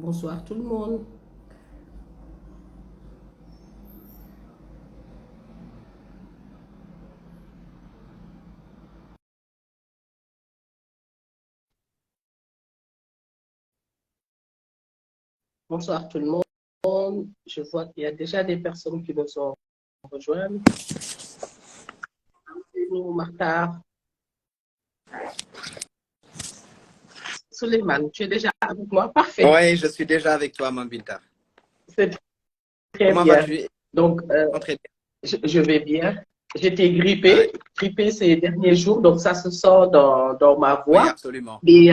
Bonsoir tout le monde. Bonsoir tout le monde. Je vois qu'il y a déjà des personnes qui nous ont rejoints. Nous, Martha, Suleiman, tu es déjà avec moi? Parfait. Oui, je suis déjà avec toi, Mambinta. C'est très Comment bien. vas-tu? Donc, Très bien. je vais bien. J'étais Ah, grippée ces derniers jours, donc ça se sent dans ma oui, voix. absolument. Mais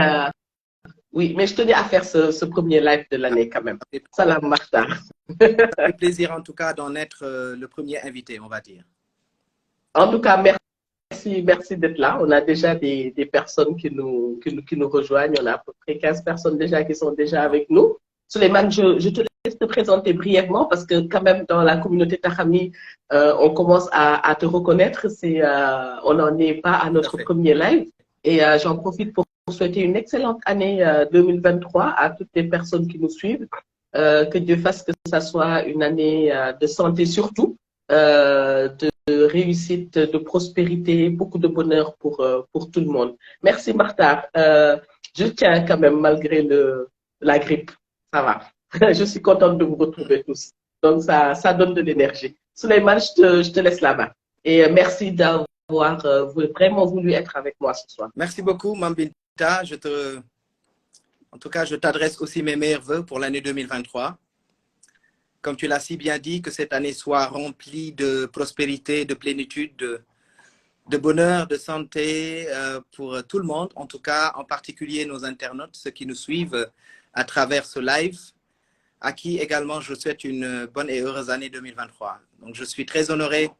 oui, mais je tenais à faire ce premier live de Ah, l'année quand même. ça fait, Salam, Martha. ça fait plaisir en tout cas d'en être le premier invité, on va dire. En tout cas, merci d'être là. On a déjà des personnes qui nous rejoignent. On a à peu près 15 personnes déjà qui sont déjà Bon. avec nous. Suleiman, je te laisse te présenter brièvement parce que quand même dans la communauté Tahami, on commence à te reconnaître. On n'en est pas à Tout à notre fait. premier live. Et j'en profite pour souhaiter une excellente année 2023 à toutes les personnes qui nous suivent. Que Dieu fasse que ça soit une année de santé surtout, de réussite, de prospérité, beaucoup de bonheur pour tout le monde. Merci Martha. Je tiens quand même malgré la grippe. Ça va. Je suis contente de vous retrouver tous. Donc ça donne de l'énergie. Souleymane, je te laisse la main. Et merci d'avoir vraiment voulu être avec moi ce soir. Merci beaucoup, Mambinta. En tout cas, je t'adresse aussi mes meilleurs voeux pour l'année 2023. Comme tu l'as si bien dit, que cette année soit remplie de prospérité, de plénitude, de bonheur, de santé pour tout le monde. En tout cas, en particulier nos internautes, ceux qui nous suivent à travers ce live, à qui également je souhaite une bonne et heureuse année 2023. Donc, je suis très honoré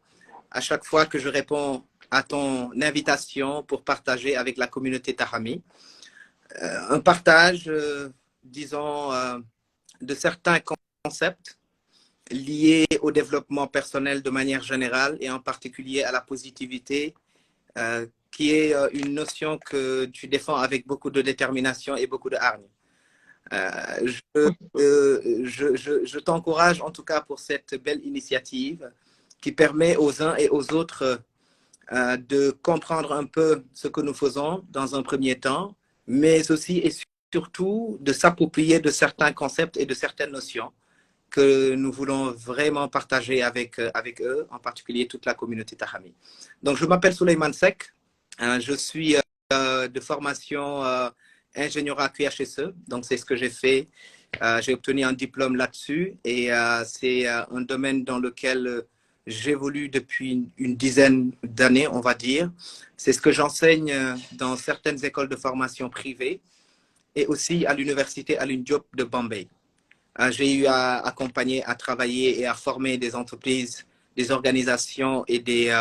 à chaque fois que je réponds à ton invitation pour partager avec la communauté Tahami. Un partage, disons, de certains concepts liés au développement personnel de manière générale et en particulier à la positivité, qui est une notion que tu défends avec beaucoup de détermination et beaucoup de hargne. Je t'encourage en tout cas pour cette belle initiative qui permet aux uns et aux autres de comprendre un peu ce que nous faisons dans un premier temps, mais aussi et surtout de s'approprier de certains concepts et de certaines notions que nous voulons vraiment partager avec eux, en particulier toute la communauté Tahami. Donc, je m'appelle Souleymane Seck, je suis de formation ingénieur à QHSE, donc c'est ce que j'ai fait. J'ai obtenu un diplôme là-dessus et c'est un domaine dans lequel j'évolue depuis une dizaine d'années, on va dire. C'est ce que j'enseigne dans certaines écoles de formation privées et aussi à l'université Alioune Diop de Bombay. J'ai eu à accompagner, à travailler et à former des entreprises, des organisations et des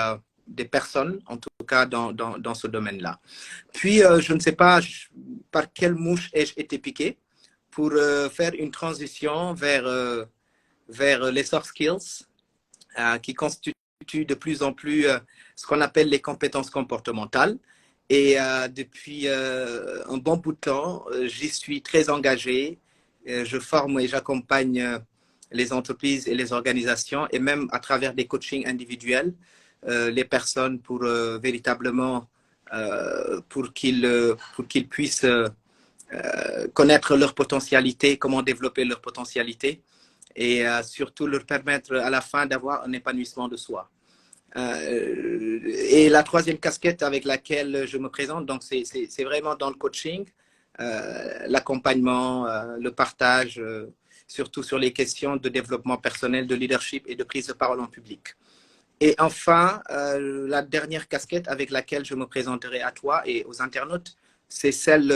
personnes, en tout cas dans ce domaine-là. Puis, je ne sais pas par quelle mouche ai-je été piqué pour faire une transition vers les soft skills qui constituent de plus en plus ce qu'on appelle les compétences comportementales. Et depuis un bon bout de temps, j'y suis très engagé. Je forme et j'accompagne les entreprises et les organisations et même à travers des coachings individuels, les personnes pour véritablement pour qu'ils puissent connaître leur potentialité, comment développer leur potentialité et surtout leur permettre à la fin d'avoir un épanouissement de soi. Et la troisième casquette avec laquelle je me présente, donc c'est vraiment dans le coaching, l'accompagnement, le partage, surtout sur les questions de développement personnel, de leadership et de prise de parole en public. Et enfin, la dernière casquette avec laquelle je me présenterai à toi et aux internautes, c'est celle,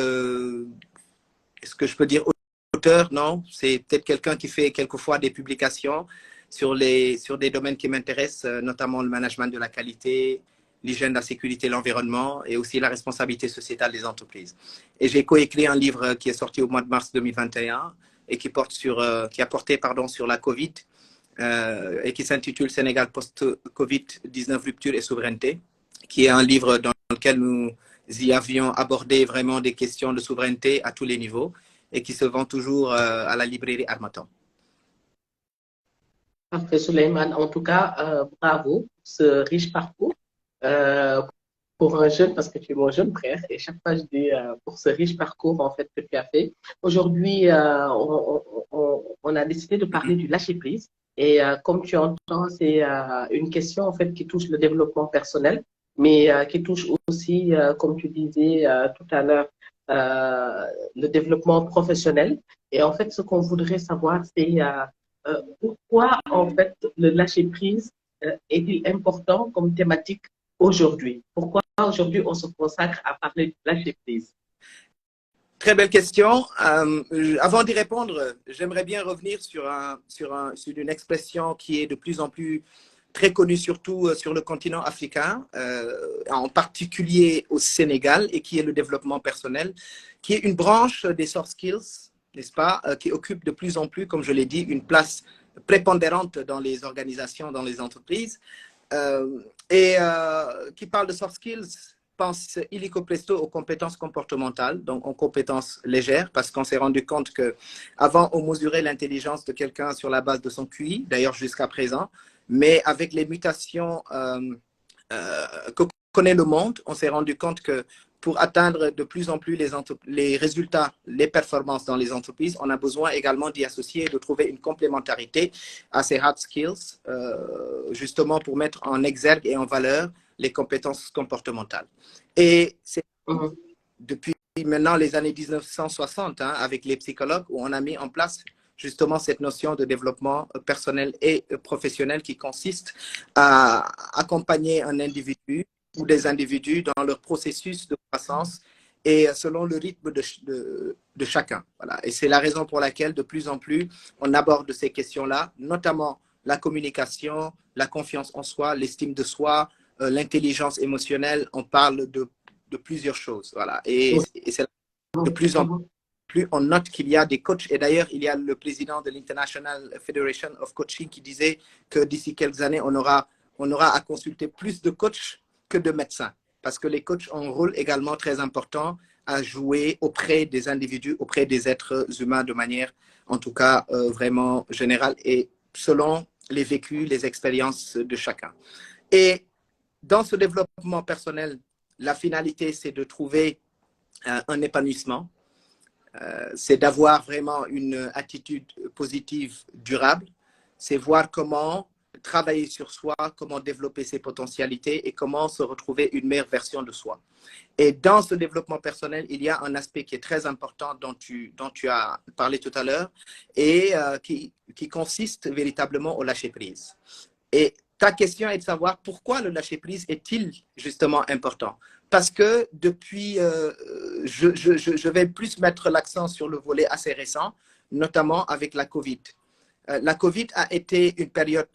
est-ce que je peux dire auteur? Non, c'est peut-être quelqu'un qui fait quelquefois des publications sur des domaines qui m'intéressent, notamment le management de la qualité, l'hygiène, la sécurité, l'environnement et aussi la responsabilité sociétale des entreprises. Et j'ai coécrit un livre qui est sorti au mois de mars 2021 et qui a porté sur la Covid et qui s'intitule Sénégal post-Covid-19, rupture et souveraineté, qui est un livre dans lequel nous y avions abordé vraiment des questions de souveraineté à tous les niveaux et qui se vend toujours à la librairie Harmattan. Parfait, Souleymane. En tout cas, bravo pour ce riche parcours. Euh, pour un jeune, parce que tu es mon jeune frère, et chaque fois je dis pour ce riche parcours en fait que tu as fait. Aujourd'hui, on a décidé de parler du lâcher prise. Et comme tu entends, c'est une question en fait qui touche le développement personnel, mais qui touche aussi, comme tu disais tout à l'heure, le développement professionnel. Et en fait, ce qu'on voudrait savoir, c'est pourquoi en fait le lâcher prise est-il important comme thématique aujourd'hui? Pourquoi aujourd'hui on se consacre à parler du lâcher prise? Très belle question. Avant d'y répondre, j'aimerais bien revenir sur une expression qui est de plus en plus très connue, surtout sur le continent africain, en particulier au Sénégal, et qui est le développement personnel, qui est une branche des soft skills, n'est-ce pas, qui occupe de plus en plus, comme je l'ai dit, une place prépondérante dans les organisations, dans les entreprises, qui parle de soft skills pense illico presto aux compétences comportementales, donc aux compétences légères, parce qu'on s'est rendu compte que avant on mesurait l'intelligence de quelqu'un sur la base de son QI, d'ailleurs jusqu'à présent, mais avec les mutations que connaît le monde, on s'est rendu compte que pour atteindre de plus en plus les résultats, les performances dans les entreprises, on a besoin également d'y associer et de trouver une complémentarité à ces hard skills, justement pour mettre en exergue et en valeur les compétences comportementales. Et c'est depuis maintenant les années 1960, hein, avec les psychologues, où on a mis en place justement cette notion de développement personnel et professionnel qui consiste à accompagner un individu ou des individus dans leur processus de croissance et selon le rythme de chacun. Voilà. Et c'est la raison pour laquelle de plus en plus on aborde ces questions-là, notamment la communication, la confiance en soi, l'estime de soi, l'intelligence émotionnelle. On parle de plusieurs choses. Voilà. Et c'est de plus en plus on note qu'il y a des coachs. Et d'ailleurs, il y a le président de l'International Federation of Coaching qui disait que d'ici quelques années, on aura à consulter plus de coachs que de médecins. Parce que les coachs ont un rôle également très important à jouer auprès des individus, auprès des êtres humains de manière, en tout cas, vraiment générale et selon les vécus, les expériences de chacun. Et dans ce développement personnel, la finalité, c'est de trouver un épanouissement. C'est d'avoir vraiment une attitude positive durable. C'est voir comment travailler sur soi, comment développer ses potentialités et comment se retrouver une meilleure version de soi. Et dans ce développement personnel, il y a un aspect qui est très important dont tu as parlé tout à l'heure et qui consiste véritablement au lâcher-prise. Et ta question est de savoir pourquoi le lâcher-prise est-il justement important? Parce que depuis, je vais plus mettre l'accent sur le volet assez récent, notamment avec la COVID. La COVID a été une période,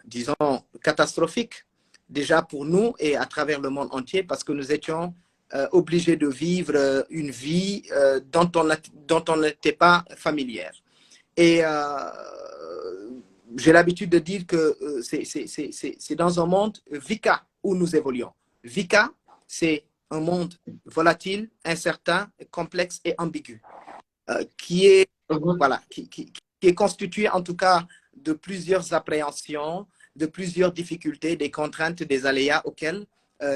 disons, catastrophique, déjà pour nous et à travers le monde entier, parce que nous étions obligés de vivre une vie dont on n'était pas familière. Et j'ai l'habitude de dire que c'est dans un monde VICA où nous évoluons. VICA, c'est un monde volatile, incertain, complexe et ambigu, qui est constitué en tout cas de plusieurs appréhensions, de plusieurs difficultés, des contraintes, des aléas auxquels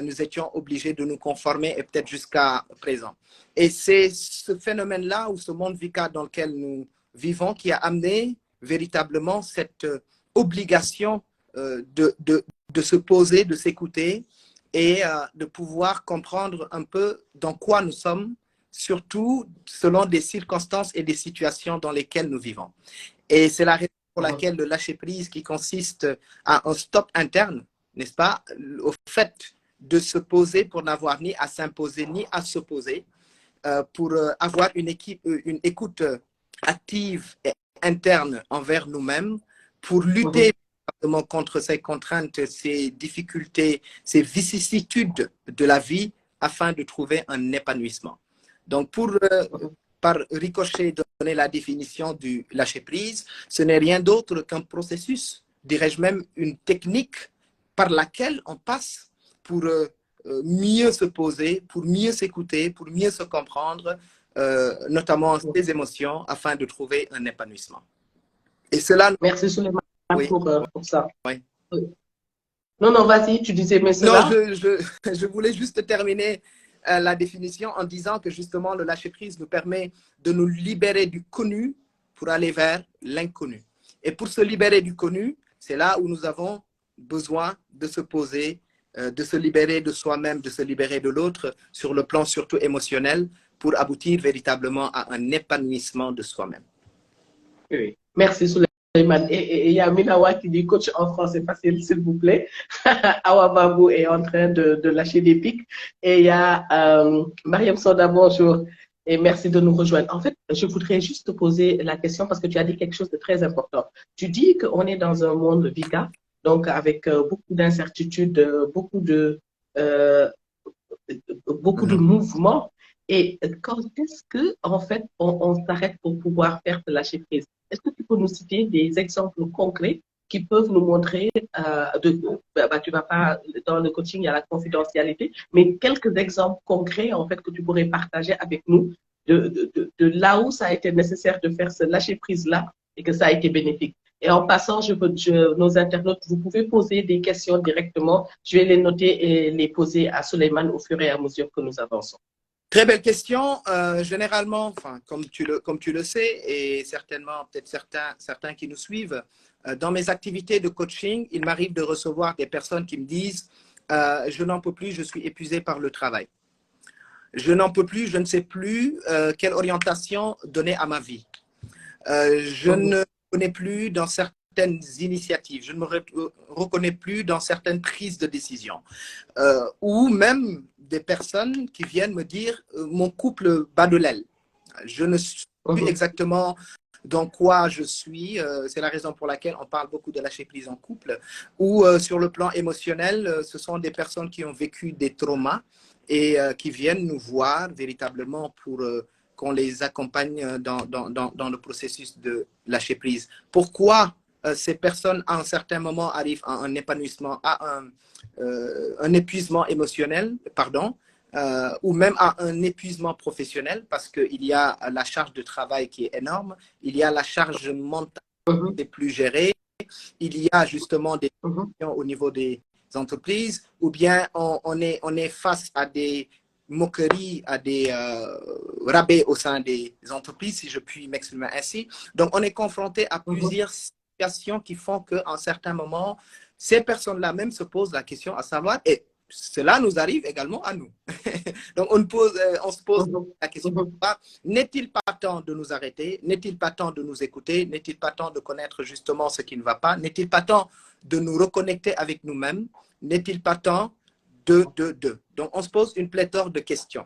nous étions obligés de nous conformer et peut-être jusqu'à présent. Et c'est ce phénomène-là ou ce monde VICA dans lequel nous vivons qui a amené véritablement cette obligation de se poser, de s'écouter et de pouvoir comprendre un peu dans quoi nous sommes, surtout selon des circonstances et des situations dans lesquelles nous vivons. Et c'est la raison pour laquelle le lâcher-prise qui consiste à un stop interne, n'est-ce pas, au fait de se poser pour n'avoir ni à s'imposer ni à s'opposer, pour avoir une écoute active et interne envers nous-mêmes, pour lutter contre ces contraintes, ces difficultés, ces vicissitudes de la vie afin de trouver un épanouissement. Donc, par ricochet, donner la définition du lâcher-prise, ce n'est rien d'autre qu'un processus, dirais-je même une technique par laquelle on passe pour mieux se poser, pour mieux s'écouter, pour mieux se comprendre, notamment ses émotions, afin de trouver un épanouissement. Et cela... Merci Souleymane Oui, pour ça. oui. Non, non, vas-y, tu disais, mais Non, cela... je voulais juste terminer la définition en disant que justement, le lâcher-prise nous permet de nous libérer du connu pour aller vers l'inconnu. Et pour se libérer du connu, c'est là où nous avons besoin de se poser, de se libérer de soi-même, de se libérer de l'autre, sur le plan surtout émotionnel, pour aboutir véritablement à un épanouissement de soi-même. Oui. Merci Souleymane. Et il y a Minawa qui dit coach en français facile, s'il vous plaît. Awa Babou est en train de lâcher des pics. Et il y a Mariam Soda, bonjour. Et merci de nous rejoindre. En fait, je voudrais juste te poser la question parce que tu as dit quelque chose de très important. Tu dis qu'on est dans un monde VICA, donc avec beaucoup d'incertitudes, euh, beaucoup de mouvements. Et quand est-ce que, en fait, on s'arrête pour pouvoir faire de lâcher prise? Est-ce que tu peux nous citer des exemples concrets qui peuvent nous montrer, tu vas pas, dans le coaching, il y a la confidentialité, mais quelques exemples concrets, en fait, que tu pourrais partager avec nous de là où ça a été nécessaire de faire ce lâcher prise-là et que ça a été bénéfique. Et en passant, nos internautes, vous pouvez poser des questions directement. Je vais les noter et les poser à Souleymane au fur et à mesure que nous avançons. Très belle question. Généralement, enfin, comme tu le sais, et certainement peut-être certains qui nous suivent, dans mes activités de coaching, il m'arrive de recevoir des personnes qui me disent je n'en peux plus, je suis épuisé par le travail. Je n'en peux plus, je ne sais plus quelle orientation donner à ma vie. Je ne me reconnais plus dans certaines initiatives, je ne me reconnais plus dans certaines prises de décision. Ou même des personnes qui viennent me dire mon couple bat de l'aile. Je ne sais plus exactement dans quoi je suis. C'est la raison pour laquelle on parle beaucoup de lâcher prise en couple. Ou sur le plan émotionnel, ce sont des personnes qui ont vécu des traumas et qui viennent nous voir véritablement pour qu'on les accompagne dans le processus de lâcher prise. Pourquoi ces personnes, à un certain moment, arrivent à un épanouissement, à un épuisement émotionnel, pardon, ou même à un épuisement professionnel, parce qu'il y a la charge de travail qui est énorme, il y a la charge mentale qui est plus gérée, il y a justement des questions au niveau des entreprises, ou bien on est face à des moqueries, à des rabais au sein des entreprises, si je puis m'exprimer ainsi. Donc, on est confronté à plusieurs situations qui font qu'à un certain moment, ces personnes-là même se posent la question à savoir, et cela nous arrive également à nous. Donc, on se pose la question, n'est-il pas temps de nous arrêter? N'est-il pas temps de nous écouter? N'est-il pas temps de connaître justement ce qui ne va pas? N'est-il pas temps de nous reconnecter avec nous-mêmes? N'est-il pas temps de. Donc, on se pose une pléthore de questions.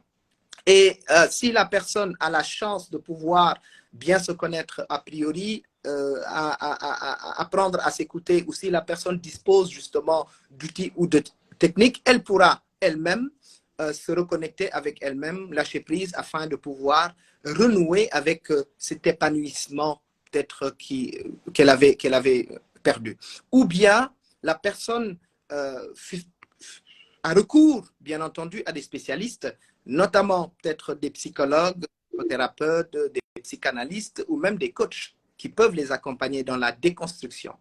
Et si la personne a la chance de pouvoir bien se connaître a priori, apprendre à s'écouter, ou si la personne dispose justement d'outils ou de techniques, elle pourra elle-même se reconnecter avec elle-même, lâcher prise afin de pouvoir renouer avec cet épanouissement peut-être qu'elle avait perdu. Ou bien la personne a recours, bien entendu, à des spécialistes, notamment peut-être des psychologues, des thérapeutes, des psychanalystes ou même des coachs qui peuvent les accompagner dans la déconstruction.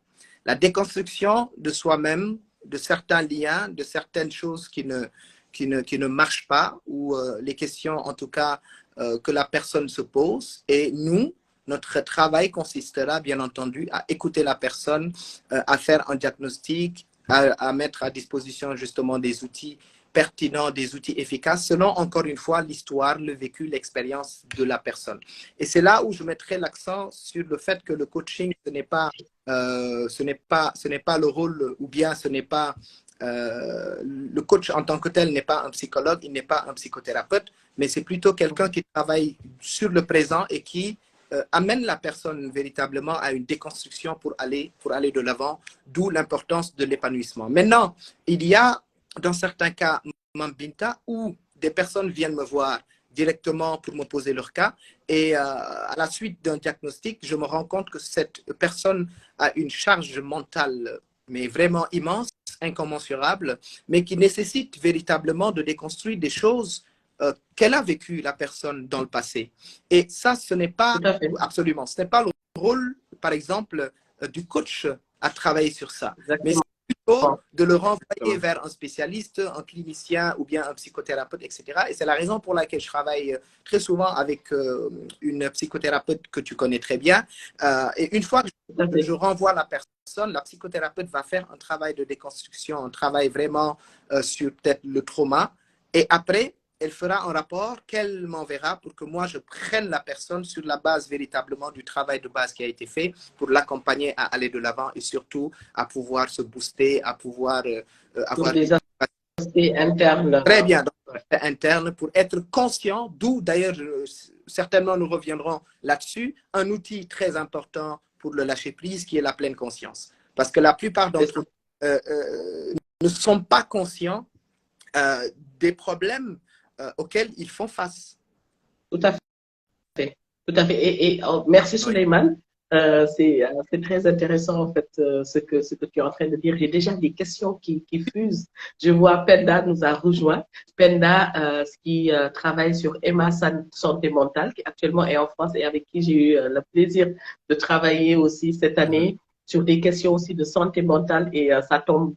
La déconstruction de soi-même, de certains liens, de certaines choses qui ne marchent pas, ou les questions en tout cas que la personne se pose. Et nous, notre travail consistera bien entendu à écouter la personne, à faire un diagnostic, à mettre à disposition justement des outils pertinents, des outils efficaces, selon encore une fois l'histoire, le vécu, l'expérience de la personne. Et c'est là où je mettrai l'accent sur le fait que le coaching, ce n'est pas le rôle, ou bien ce n'est pas le coach en tant que tel n'est pas un psychologue, il n'est pas un psychothérapeute, mais c'est plutôt quelqu'un qui travaille sur le présent et qui amène la personne véritablement à une déconstruction pour aller de l'avant, d'où l'importance de l'épanouissement. Maintenant, il y a dans certains cas, Mambinta, où des personnes viennent me voir directement pour me poser leur cas, et à la suite d'un diagnostic, je me rends compte que cette personne a une charge mentale, mais vraiment immense, incommensurable, mais qui nécessite véritablement de déconstruire des choses qu'elle a vécu la personne dans le passé. Et ça, ce n'est pas, Tout à fait. absolument, ce n'est pas le rôle, par exemple, du coach à travailler sur ça. Mais Exactement. plutôt de le renvoyer vers un spécialiste, un clinicien ou bien un psychothérapeute, etc. Et c'est la raison pour laquelle je travaille très souvent avec une psychothérapeute que tu connais très bien. Et une fois que je renvoie la personne, la psychothérapeute va faire un travail de déconstruction, un travail vraiment sur peut-être le trauma. Et après, elle fera un rapport qu'elle m'enverra pour que moi, je prenne la personne sur la base véritablement du travail de base qui a été fait pour l'accompagner à aller de l'avant et surtout à pouvoir se booster, à pouvoir avoir des aspects internes. Très bien, donc, interne pour être conscient, d'où d'ailleurs, certainement nous reviendrons là-dessus, un outil très important pour le lâcher-prise qui est la pleine conscience. Parce que la plupart d'entre nous ne sont pas conscients des problèmes auxquels ils font face. Tout à fait. Tout à fait. Et merci Souleymane. C'est très intéressant en fait ce que tu es en train de dire. J'ai déjà des questions qui fusent. Je vois Penda nous a rejoint. Penda qui travaille sur Emma Santé Mentale, qui actuellement est en France et avec qui j'ai eu le plaisir de travailler aussi cette année sur des questions aussi de santé mentale et ça tombe.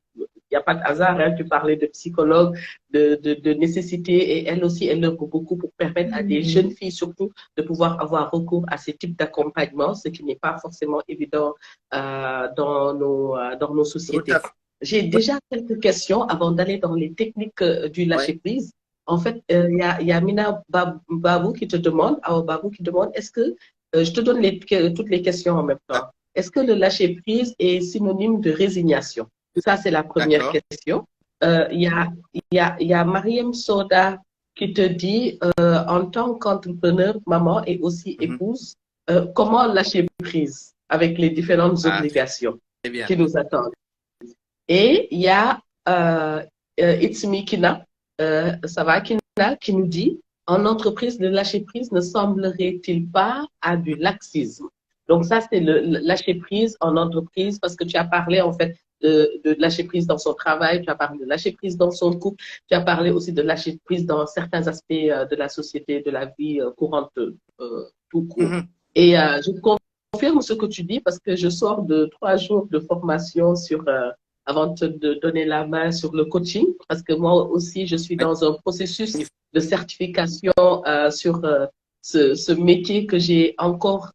Il n'y a pas de hasard, hein, tu parlais de psychologue, de nécessité et elle aussi, elle œuvre beaucoup pour permettre à des jeunes filles surtout de pouvoir avoir recours à ces types d'accompagnement, ce qui n'est pas forcément évident dans nos sociétés. J'ai déjà quelques questions avant d'aller dans les techniques du lâcher-prise. En fait, il y a Mina Babou qui te demande, Babou qui demande, est-ce que, je te donne toutes les questions en même temps, est-ce que le lâcher-prise est synonyme de résignation? Ça, c'est la première question. Il y a Mariam Soda qui te dit, en tant qu'entrepreneur, maman et aussi épouse, comment lâcher prise avec les différentes obligations qui nous attendent. Et il y a It's Me Kina, ça va, Kina, qui nous dit, en entreprise, le lâcher prise ne semblerait-il pas à du laxisme? Donc ça, c'est le lâcher prise en entreprise parce que tu as parlé en fait de lâcher prise dans son travail, tu as parlé de lâcher prise dans son couple, tu as parlé aussi de lâcher prise dans certains aspects de la société, de la vie courante tout court. Et je confirme ce que tu dis parce que je sors de 3 jours de formation sur, avant de donner la main sur le coaching, parce que moi aussi, je suis dans un processus de certification sur ce métier que j'ai encore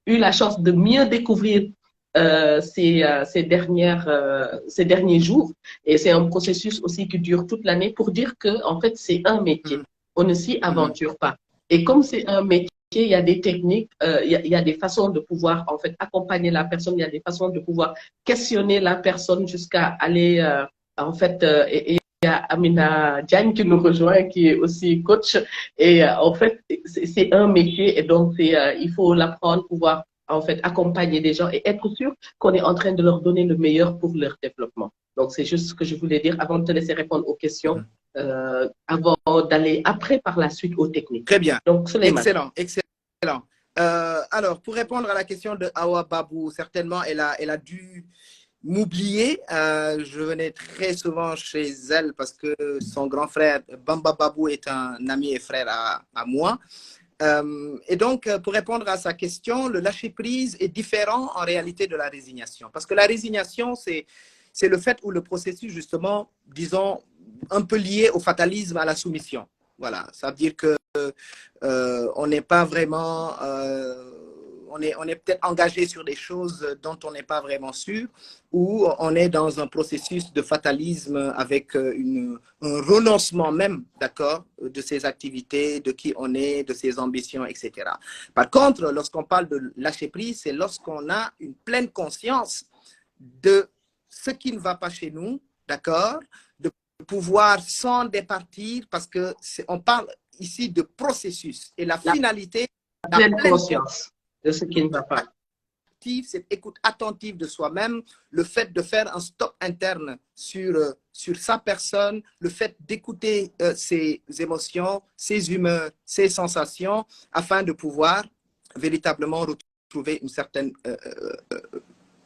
eu la chance de mieux découvrir ces derniers jours. Et c'est un processus aussi qui dure toute l'année pour dire que, en fait, c'est un métier. On ne s'y aventure pas. Et comme c'est un métier, il y a des techniques, il y a des façons de pouvoir, en fait, accompagner la personne, il y a des façons de pouvoir questionner la personne jusqu'à aller, en fait, et il y a Amina Diagne qui nous rejoint, qui est aussi coach. Et en fait, c'est un métier et donc il faut l'apprendre, pouvoir en fait accompagner des gens et être sûr qu'on est en train de leur donner le meilleur pour leur développement. Donc, c'est juste ce que je voulais dire avant de te laisser répondre aux questions, avant d'aller après par la suite aux techniques. Très bien. Donc, excellent, excellent. Alors, pour répondre à la question de Awa Babou, certainement, elle a dû m'oublier. Je venais très souvent chez elle parce que son grand frère, Bamba Babou, est un ami et frère à moi. Et donc, pour répondre à sa question, le lâcher-prise est différent en réalité de la résignation. Parce que la résignation, c'est le fait où le processus, justement, disons, un peu lié au fatalisme, à la soumission. Voilà, ça veut dire que on n'est pas vraiment... on est peut-être engagé sur des choses dont on n'est pas vraiment sûr, ou on est dans un processus de fatalisme avec un renoncement même, d'accord, de ses activités, de qui on est, de ses ambitions, etc. Par contre, lorsqu'on parle de lâcher prise, c'est lorsqu'on a une pleine conscience de ce qui ne va pas chez nous, d'accord, de pouvoir s'en départir, parce que on parle ici de processus et la finalité, la pleine conscience de ce qui ne va pas. Cette écoute attentive de soi-même, le fait de faire un stop interne sur sa personne, le fait d'écouter ses émotions, ses humeurs, ses sensations, afin de pouvoir véritablement retrouver une certaine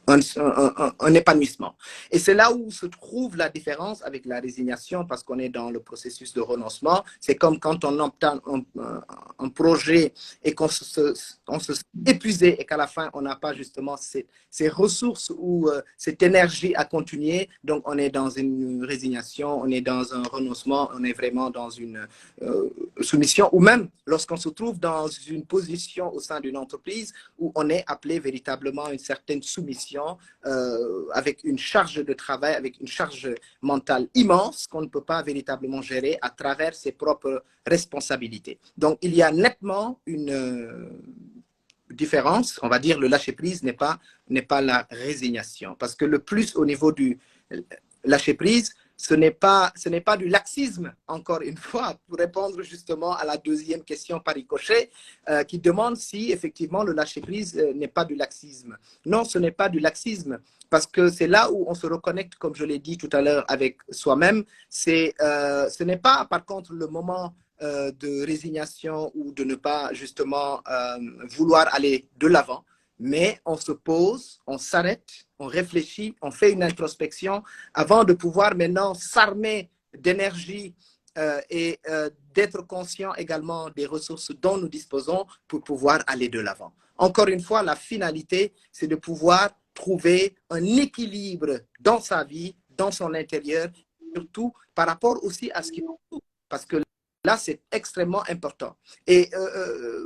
un épanouissement. Et c'est là où se trouve la différence avec la résignation, parce qu'on est dans le processus de renoncement. C'est comme quand on obtient un projet et on se sent épuisé et qu'à la fin, on n'a pas justement ces ressources ou cette énergie à continuer. Donc, on est dans une résignation, on est dans un renoncement, on est vraiment dans une soumission, ou même lorsqu'on se trouve dans une position au sein d'une entreprise où on est appelé véritablement à une certaine soumission, avec une charge de travail, avec une charge mentale immense qu'on ne peut pas véritablement gérer à travers ses propres responsabilités. Donc, il y a nettement une différence. On va dire le lâcher-prise n'est pas la résignation. Parce que le plus au niveau du lâcher-prise, ce n'est pas du laxisme, encore une fois, pour répondre justement à la deuxième question par ricochet, qui demande si effectivement le lâcher-prise n'est pas du laxisme. Non, ce n'est pas du laxisme, parce que c'est là où on se reconnecte, comme je l'ai dit tout à l'heure, avec soi-même. Ce n'est pas, par contre, le moment de résignation ou de ne pas justement vouloir aller de l'avant, mais on se pose, on s'arrête, on réfléchit, on fait une introspection avant de pouvoir maintenant s'armer d'énergie et d'être conscient également des ressources dont nous disposons pour pouvoir aller de l'avant. Encore une fois, la finalité, c'est de pouvoir trouver un équilibre dans sa vie, dans son intérieur, surtout par rapport aussi à ce qui nous, parce que là, c'est extrêmement important. Et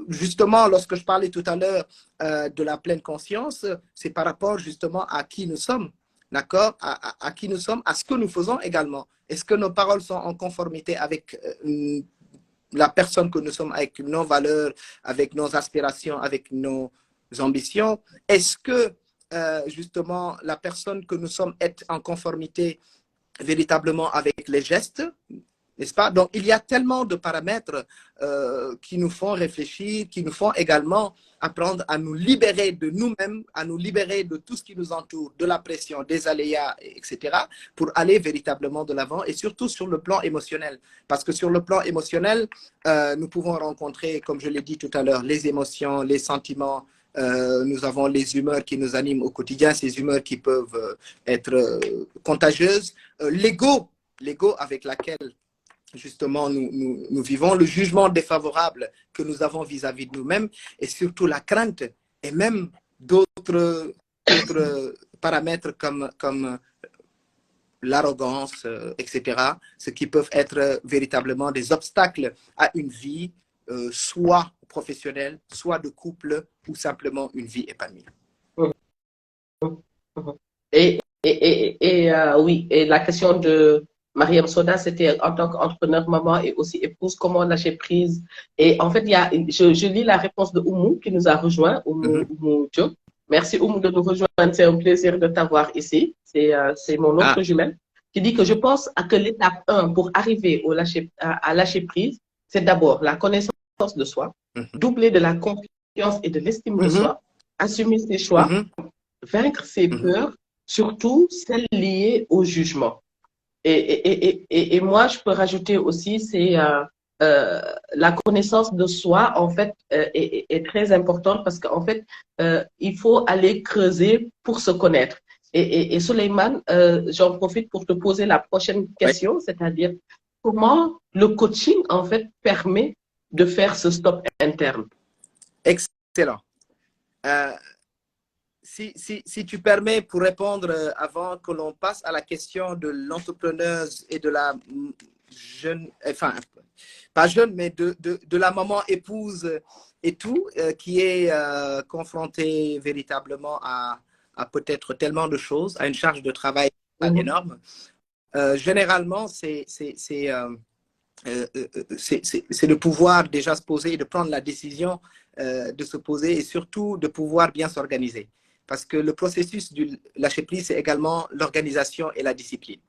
justement, lorsque je parlais tout à l'heure de la pleine conscience, c'est par rapport justement à qui nous sommes, d'accord, à qui nous sommes, à ce que nous faisons également. Est-ce que nos paroles sont en conformité avec la personne que nous sommes, avec nos valeurs, avec nos aspirations, avec nos ambitions? Est-ce que justement la personne que nous sommes est en conformité véritablement avec les gestes, n'est-ce pas? Donc, il y a tellement de paramètres qui nous font réfléchir, qui nous font également apprendre à nous libérer de nous-mêmes, à nous libérer de tout ce qui nous entoure, de la pression, des aléas, etc., pour aller véritablement de l'avant, et surtout sur le plan émotionnel. Parce que sur le plan émotionnel, nous pouvons rencontrer, comme je l'ai dit tout à l'heure, les émotions, les sentiments. Nous avons les humeurs qui nous animent au quotidien, ces humeurs qui peuvent être contagieuses. L'ego avec laquelle justement nous vivons, le jugement défavorable que nous avons vis-à-vis de nous-mêmes, et surtout la crainte, et même d'autres paramètres comme l'arrogance, etc., ce qui peuvent être véritablement des obstacles à une vie, soit professionnelle, soit de couple, ou simplement une vie épanouie. Oui, et la question de Mariam Soda, c'était en tant qu'entrepreneur, maman et aussi épouse, comment lâcher prise. Et en fait, je lis la réponse de Oumou qui nous a rejoint, Oumou Diop. Merci Oumou de nous rejoindre, c'est un plaisir de t'avoir ici. C'est mon autre jumelle qui dit que je pense que l'étape 1 pour arriver à lâcher prise, c'est d'abord la connaissance de soi, doubler de la confiance et de l'estime de soi, assumer ses choix, vaincre ses peurs, surtout celles liées au jugement. Et moi, je peux rajouter aussi, c'est la connaissance de soi, en fait, est très importante parce qu'en fait, il faut aller creuser pour se connaître. Et Souleymane, j'en profite pour te poser la prochaine question, c'est-à-dire comment le coaching, en fait, permet de faire ce stop interne? Excellent. Si tu permets, pour répondre avant que l'on passe à la question de l'entrepreneuse et de la jeune, enfin, pas jeune, mais de la maman épouse et tout, qui est confrontée véritablement à peut-être tellement de choses, à une charge de travail énorme. Généralement, c'est de pouvoir déjà se poser et de prendre la décision de se poser et surtout de pouvoir bien s'organiser. Parce que le processus du lâcher-prise, c'est également l'organisation et la discipline.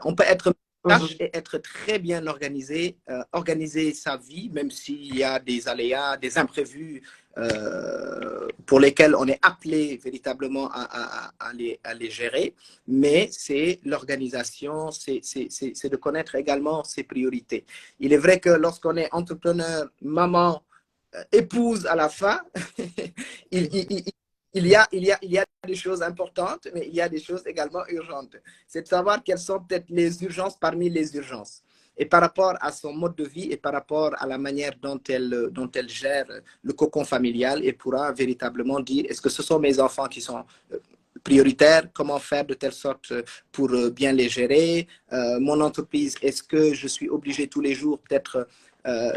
On peut être tâche et être très bien organisé, organiser sa vie, même s'il y a des aléas, des imprévus pour lesquels on est appelé véritablement à les gérer. Mais c'est l'organisation, c'est de connaître également ses priorités. Il est vrai que lorsqu'on est entrepreneur, maman, épouse à la fin, il y a des choses importantes, mais il y a des choses également urgentes. C'est de savoir quelles sont peut-être les urgences parmi les urgences. Et par rapport à son mode de vie et par rapport à la manière dont elle gère le cocon familial, elle pourra véritablement dire, est-ce que ce sont mes enfants qui sont prioritaires, comment faire de telle sorte pour bien les gérer, mon entreprise, est-ce que je suis obligé tous les jours peut-être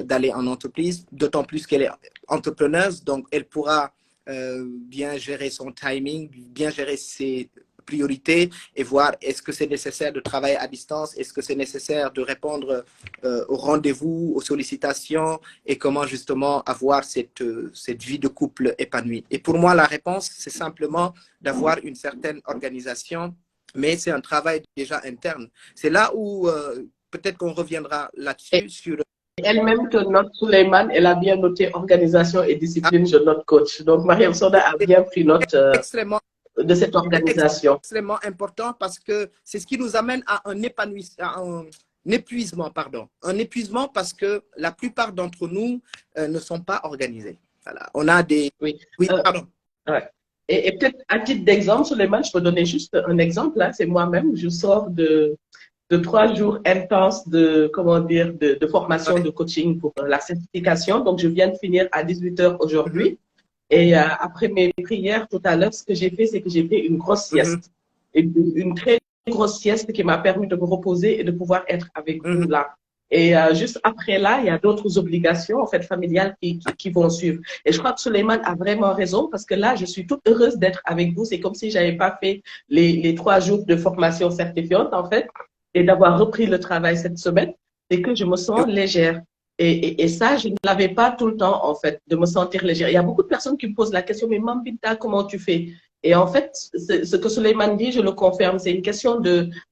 d'aller en entreprise, d'autant plus qu'elle est entrepreneuse, donc elle pourra bien gérer son timing, bien gérer ses priorités et voir est-ce que c'est nécessaire de travailler à distance, est-ce que c'est nécessaire de répondre aux rendez-vous, aux sollicitations et comment justement avoir cette vie de couple épanouie. Et pour moi, la réponse, c'est simplement d'avoir une certaine organisation, mais c'est un travail déjà interne. C'est là où peut-être qu'on reviendra là-dessus sur elle-même que note Souleymane, elle a bien noté organisation et discipline, je note coach. Donc, Mariam Soda a bien pris note extrêmement, de cette organisation. extrêmement important parce que c'est ce qui nous amène à un épuisement, pardon. Un épuisement parce que la plupart d'entre nous ne sont pas organisés. Voilà. On a des... Oui, oui pardon. Ouais. Et peut-être à titre d'exemple, Souleymane, je peux donner juste un exemple. Là, c'est moi-même, je sors de 3 jours intenses de, comment dire, de formation, de coaching pour la certification. Donc, je viens de finir à 18h aujourd'hui. Et après mes prières tout à l'heure, ce que j'ai fait, c'est que j'ai fait une grosse sieste. Une très grosse sieste qui m'a permis de me reposer et de pouvoir être avec vous là. Et juste après là, il y a d'autres obligations en fait familiales qui vont suivre. Et je crois que Souleymane a vraiment raison parce que là, je suis toute heureuse d'être avec vous. C'est comme si j'avais pas fait les 3 jours de formation certifiante en fait et d'avoir repris le travail cette semaine. C'est que je me sens légère. Et ça, je ne l'avais pas tout le temps, en fait, de me sentir légère. Il y a beaucoup de personnes qui me posent la question, mais Mambita, comment tu fais? Et en fait, ce que Souleymane dit, je le confirme, c'est une question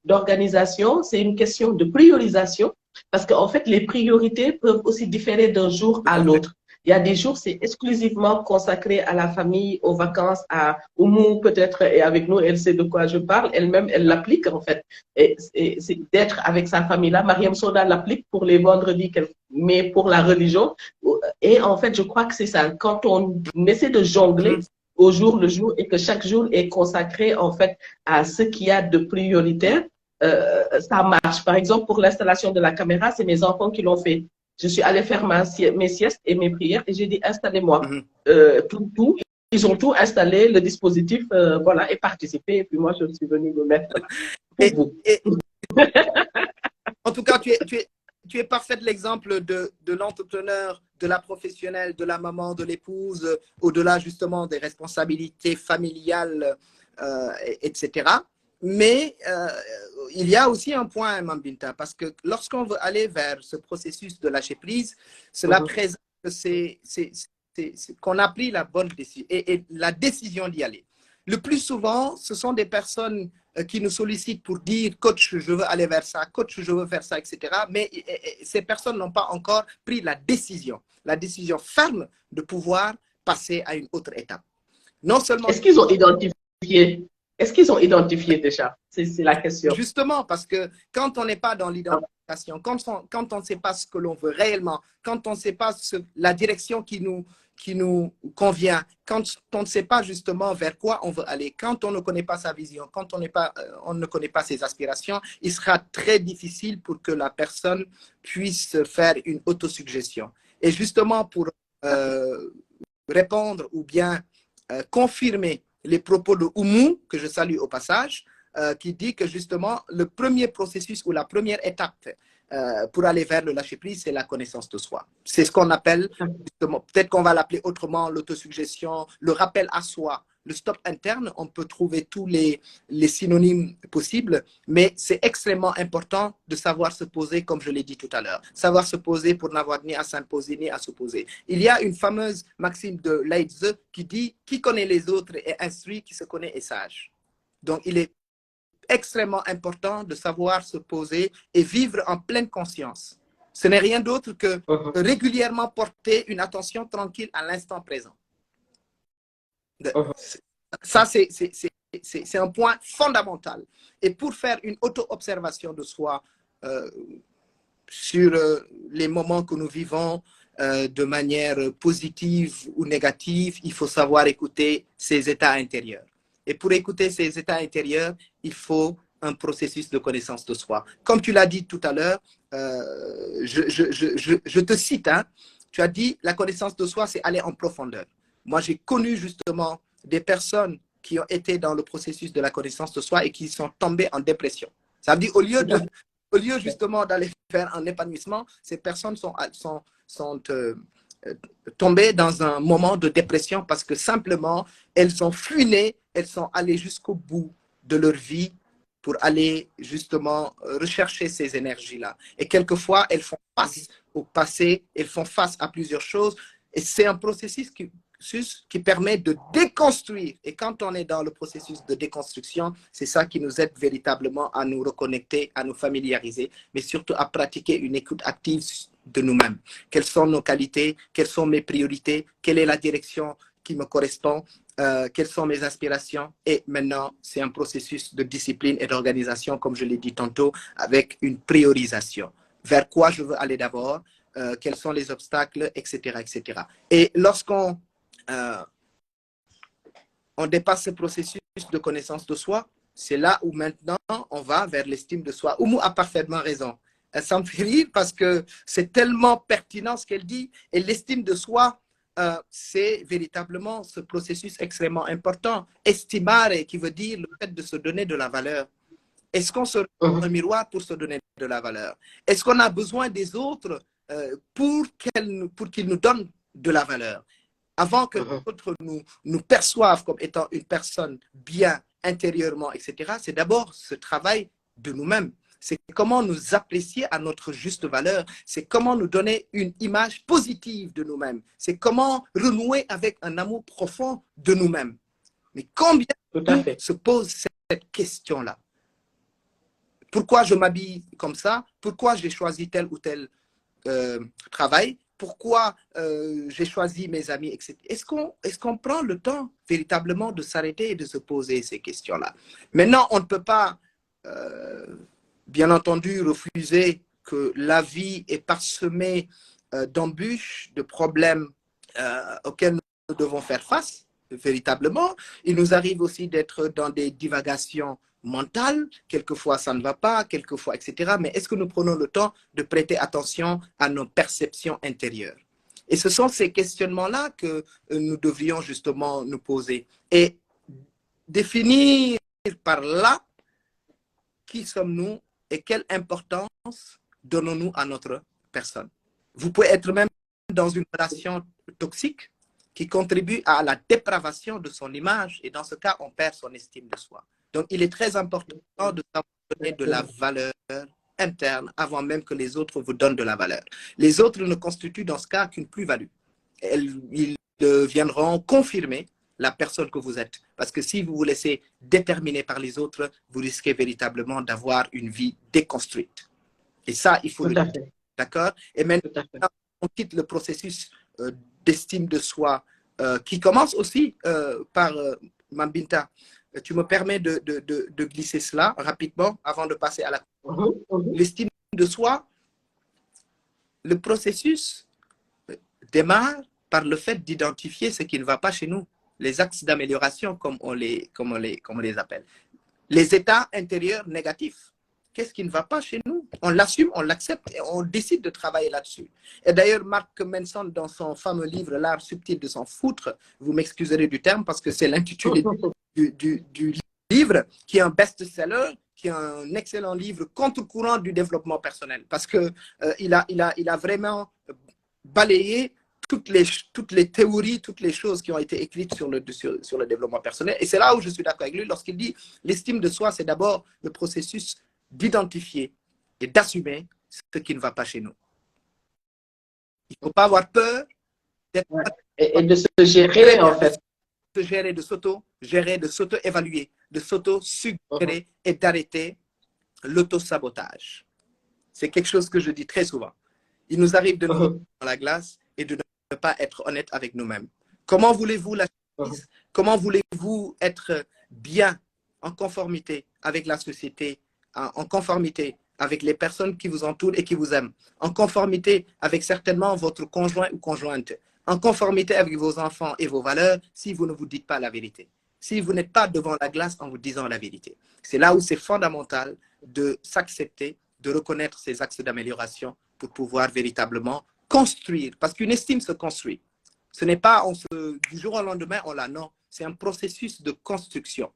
d'organisation, c'est une question de priorisation, parce qu'en fait, les priorités peuvent aussi différer d'un jour à l'autre. Il y a des jours, c'est exclusivement consacré à la famille, aux vacances, à Oumou peut-être est avec nous, elle sait de quoi je parle, elle-même, elle l'applique en fait. Et c'est d'être avec sa famille là. Mariam Soda l'applique pour les vendredis qu'elle met pour la religion. Et en fait, je crois que c'est ça. Quand on essaie de jongler au jour le jour et que chaque jour est consacré en fait à ce qu'il y a de prioritaire, ça marche. Par exemple, pour l'installation de la caméra, c'est mes enfants qui l'ont fait. Je suis allée faire mes siestes et mes prières et j'ai dit installez-moi. Ils ont tout installé, le dispositif, voilà, et participé. Et puis moi, je suis venue me mettre là pour vous. En tout cas, tu es parfait l'exemple de l'entrepreneur, de la professionnelle, de la maman, de l'épouse, au-delà justement des responsabilités familiales, etc. Mais il y a aussi un point, Mambinta, parce que lorsqu'on veut aller vers ce processus de lâcher prise, cela présente qu'on a pris la bonne décision et la décision d'y aller. Le plus souvent, ce sont des personnes qui nous sollicitent pour dire « coach, je veux aller vers ça, coach, je veux faire ça, etc. » Mais ces personnes n'ont pas encore pris la décision ferme de pouvoir passer à une autre étape. Non seulement... Est-ce qu'ils ont identifié? Est-ce qu'ils ont identifié déjà? C'est la question. Justement, parce que quand on n'est pas dans l'identification, quand on ne sait pas ce que l'on veut réellement, quand on ne sait pas la direction qui nous convient, quand on ne sait pas justement vers quoi on veut aller, quand on ne connaît pas sa vision, quand on ne connaît pas ses aspirations, il sera très difficile pour que la personne puisse faire une autosuggestion. Et justement, pour répondre ou bien confirmer les propos de Oumou, que je salue au passage, qui dit que justement, le premier processus ou la première étape pour aller vers le lâcher-prise, c'est la connaissance de soi. C'est ce qu'on appelle, peut-être qu'on va l'appeler autrement, l'autosuggestion, le rappel à soi, le stop interne. On peut trouver tous les synonymes possibles, mais c'est extrêmement important de savoir se poser, comme je l'ai dit tout à l'heure. Savoir se poser pour n'avoir ni à s'imposer ni à s'opposer. Il y a une fameuse maxime de Lao Tzu qui dit « Qui connaît les autres est instruit, qui se connaît est sage ». Donc, il est extrêmement important de savoir se poser et vivre en pleine conscience. Ce n'est rien d'autre que régulièrement porter une attention tranquille à l'instant présent. Ça, c'est un point fondamental. Et pour faire une auto-observation de soi sur les moments que nous vivons, de manière positive ou négative, il faut savoir écouter ses états intérieurs. Et pour écouter ses états intérieurs, il faut un processus de connaissance de soi. Comme tu l'as dit tout à l'heure, je te cite, hein, tu as dit la connaissance de soi, c'est aller en profondeur. Moi, j'ai connu justement des personnes qui ont été dans le processus de la connaissance de soi et qui sont tombées en dépression. Ça veut dire, au lieu justement d'aller faire un épanouissement, ces personnes sont tombées dans un moment de dépression parce que simplement, elles sont fuinées, elles sont allées jusqu'au bout de leur vie pour aller justement rechercher ces énergies-là. Et quelquefois, elles font face au passé, elles font face à plusieurs choses. Et c'est un processus qui permet de déconstruire. Et quand on est dans le processus de déconstruction, c'est ça qui nous aide véritablement à nous reconnecter, à nous familiariser, mais surtout à pratiquer une écoute active de nous-mêmes. Quelles sont nos qualités? Quelles sont mes priorités? Quelle est la direction qui me correspond? Quelles sont mes aspirations? Et maintenant, c'est un processus de discipline et d'organisation, comme je l'ai dit tantôt, avec une priorisation. Vers quoi je veux aller d'abord? Quels sont les obstacles, etc., etc. Et lorsqu'on on dépasse ce processus de connaissance de soi, c'est là où maintenant on va vers l'estime de soi. Oumou a parfaitement raison. Ça me fait rire parce que c'est tellement pertinent ce qu'elle dit. Et l'estime de soi, c'est véritablement ce processus extrêmement important. Estimare, qui veut dire le fait de se donner de la valeur. Est-ce qu'on se regarde dans un miroir pour se donner de la valeur? Est-ce qu'on a besoin des autres pour qu'ils nous donnent de la valeur? Avant que les autres nous perçoivent comme étant une personne bien intérieurement, etc., c'est d'abord ce travail de nous-mêmes. C'est comment nous apprécier à notre juste valeur. C'est comment nous donner une image positive de nous-mêmes. C'est comment renouer avec un amour profond de nous-mêmes. Mais combien se pose cette question-là? Pourquoi je m'habille comme ça? Pourquoi j'ai choisi tel ou tel travail? Pourquoi j'ai choisi mes amis, etc. Est-ce qu'on prend le temps véritablement de s'arrêter et de se poser ces questions-là? Maintenant, on ne peut pas, bien entendu, refuser que la vie est parsemée d'embûches, de problèmes auxquels nous devons faire face, véritablement. Il nous arrive aussi d'être dans des divagations mentale, quelquefois ça ne va pas, quelquefois, etc. Mais est-ce que nous prenons le temps de prêter attention à nos perceptions intérieures? Et ce sont ces questionnements-là que nous devrions justement nous poser. Et définir par là qui sommes-nous et quelle importance donnons-nous à notre personne. Vous pouvez être même dans une relation toxique qui contribue à la dépravation de son image et dans ce cas, on perd son estime de soi. Donc, il est très important de donner de la valeur interne avant même que les autres vous donnent de la valeur. Les autres ne constituent dans ce cas qu'une plus-value. Ils viendront confirmer la personne que vous êtes. Parce que si vous vous laissez déterminer par les autres, vous risquez véritablement d'avoir une vie déconstruite. Et ça, il faut le dire. D'accord? Et maintenant, on quitte le processus d'estime de soi qui commence aussi par Mambinta. Tu me permets de glisser cela rapidement avant de passer à la... L'estime de soi, le processus démarre par le fait d'identifier ce qui ne va pas chez nous, les axes d'amélioration comme on les appelle. Les états intérieurs négatifs. Qu'est-ce qui ne va pas chez nous? On l'assume, on l'accepte et on décide de travailler là-dessus. Et d'ailleurs, Mark Manson, dans son fameux livre « L'art subtil de s'en foutre », vous m'excuserez du terme parce que c'est l'intitulé du livre, qui est un best-seller, qui est un excellent livre contre-courant du développement personnel. Parce qu'il a vraiment balayé toutes les théories, toutes les choses qui ont été écrites sur le développement personnel. Et c'est là où je suis d'accord avec lui lorsqu'il dit l'estime de soi, c'est d'abord le processus d'identifier et d'assumer ce qui ne va pas chez nous. Il ne faut pas avoir peur d'être... Et de se gérer, en fait. De se gérer, de s'auto-gérer, de s'auto-évaluer, de s'auto-suggérer et d'arrêter l'auto-sabotage. C'est quelque chose que je dis très souvent. Il nous arrive de nous mettre dans la glace et de ne pas être honnête avec nous-mêmes. Comment voulez-vous la justice? Comment voulez-vous être bien en conformité avec la société, en conformité avec les personnes qui vous entourent et qui vous aiment, en conformité avec certainement votre conjoint ou conjointe, en conformité avec vos enfants et vos valeurs, si vous ne vous dites pas la vérité, si vous n'êtes pas devant la glace en vous disant la vérité. C'est là où c'est fondamental de s'accepter, de reconnaître ses axes d'amélioration pour pouvoir véritablement construire. Parce qu'une estime se construit. Ce n'est pas du jour au lendemain, on l'a, non. C'est un processus de construction.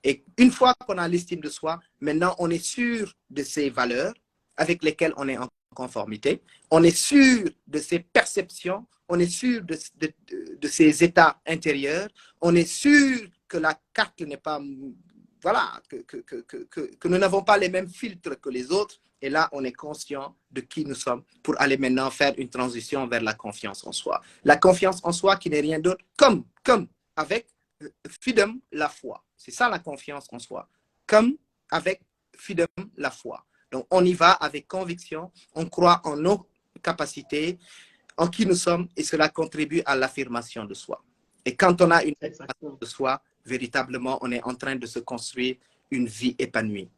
Et une fois qu'on a l'estime de soi, maintenant, on est sûr de ses valeurs avec lesquelles on est en conformité. On est sûr de ses perceptions. On est sûr de ses états intérieurs. On est sûr que la carte n'est pas... Voilà, que nous n'avons pas les mêmes filtres que les autres. Et là, on est conscient de qui nous sommes pour aller maintenant faire une transition vers la confiance en soi. La confiance en soi qui n'est rien d'autre comme avec fidem la foi. C'est ça la confiance en soi. Comme avec fidem la foi. Donc, on y va avec conviction, on croit en nos capacités, en qui nous sommes, et cela contribue à l'affirmation de soi. Et quand on a une affirmation de soi, véritablement, on est en train de se construire une vie épanouie.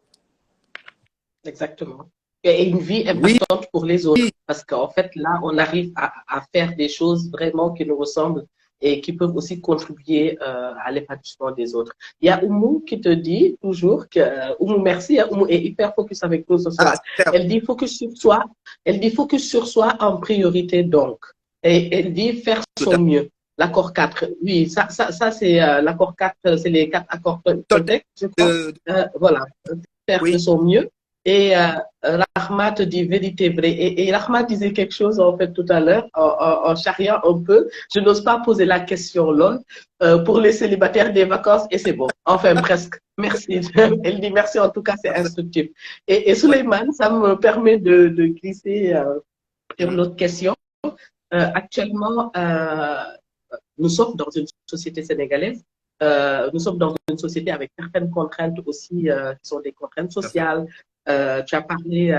Exactement. Et une vie importante pour les autres. Parce qu'en fait, là, on arrive à faire des choses vraiment qui nous ressemblent et qui peuvent aussi contribuer à l'épanouissement des autres. Il y a Oumou qui te dit toujours que, Oumou, merci, Oumou est hyper focus avec nous ce soir. Elle dit focus sur soi. Elle dit focus sur soi en priorité donc. Et elle dit faire son mieux. L'accord 4, oui, ça c'est l'accord 4, c'est les 4 accords Toltec, je crois. Voilà, faire de son mieux. Et Rahma te dit vérité vraie. Et Rahma disait quelque chose en fait tout à l'heure, en charriant un peu. Je n'ose pas poser la question lol pour les célibataires des vacances et c'est bon. Enfin presque. Merci. Elle dit merci en tout cas, c'est instructif. Et Souleymane, ça me permet de glisser sur notre question. Actuellement, nous sommes dans une société sénégalaise. Nous sommes dans une société avec certaines contraintes aussi qui sont des contraintes sociales. Tu as parlé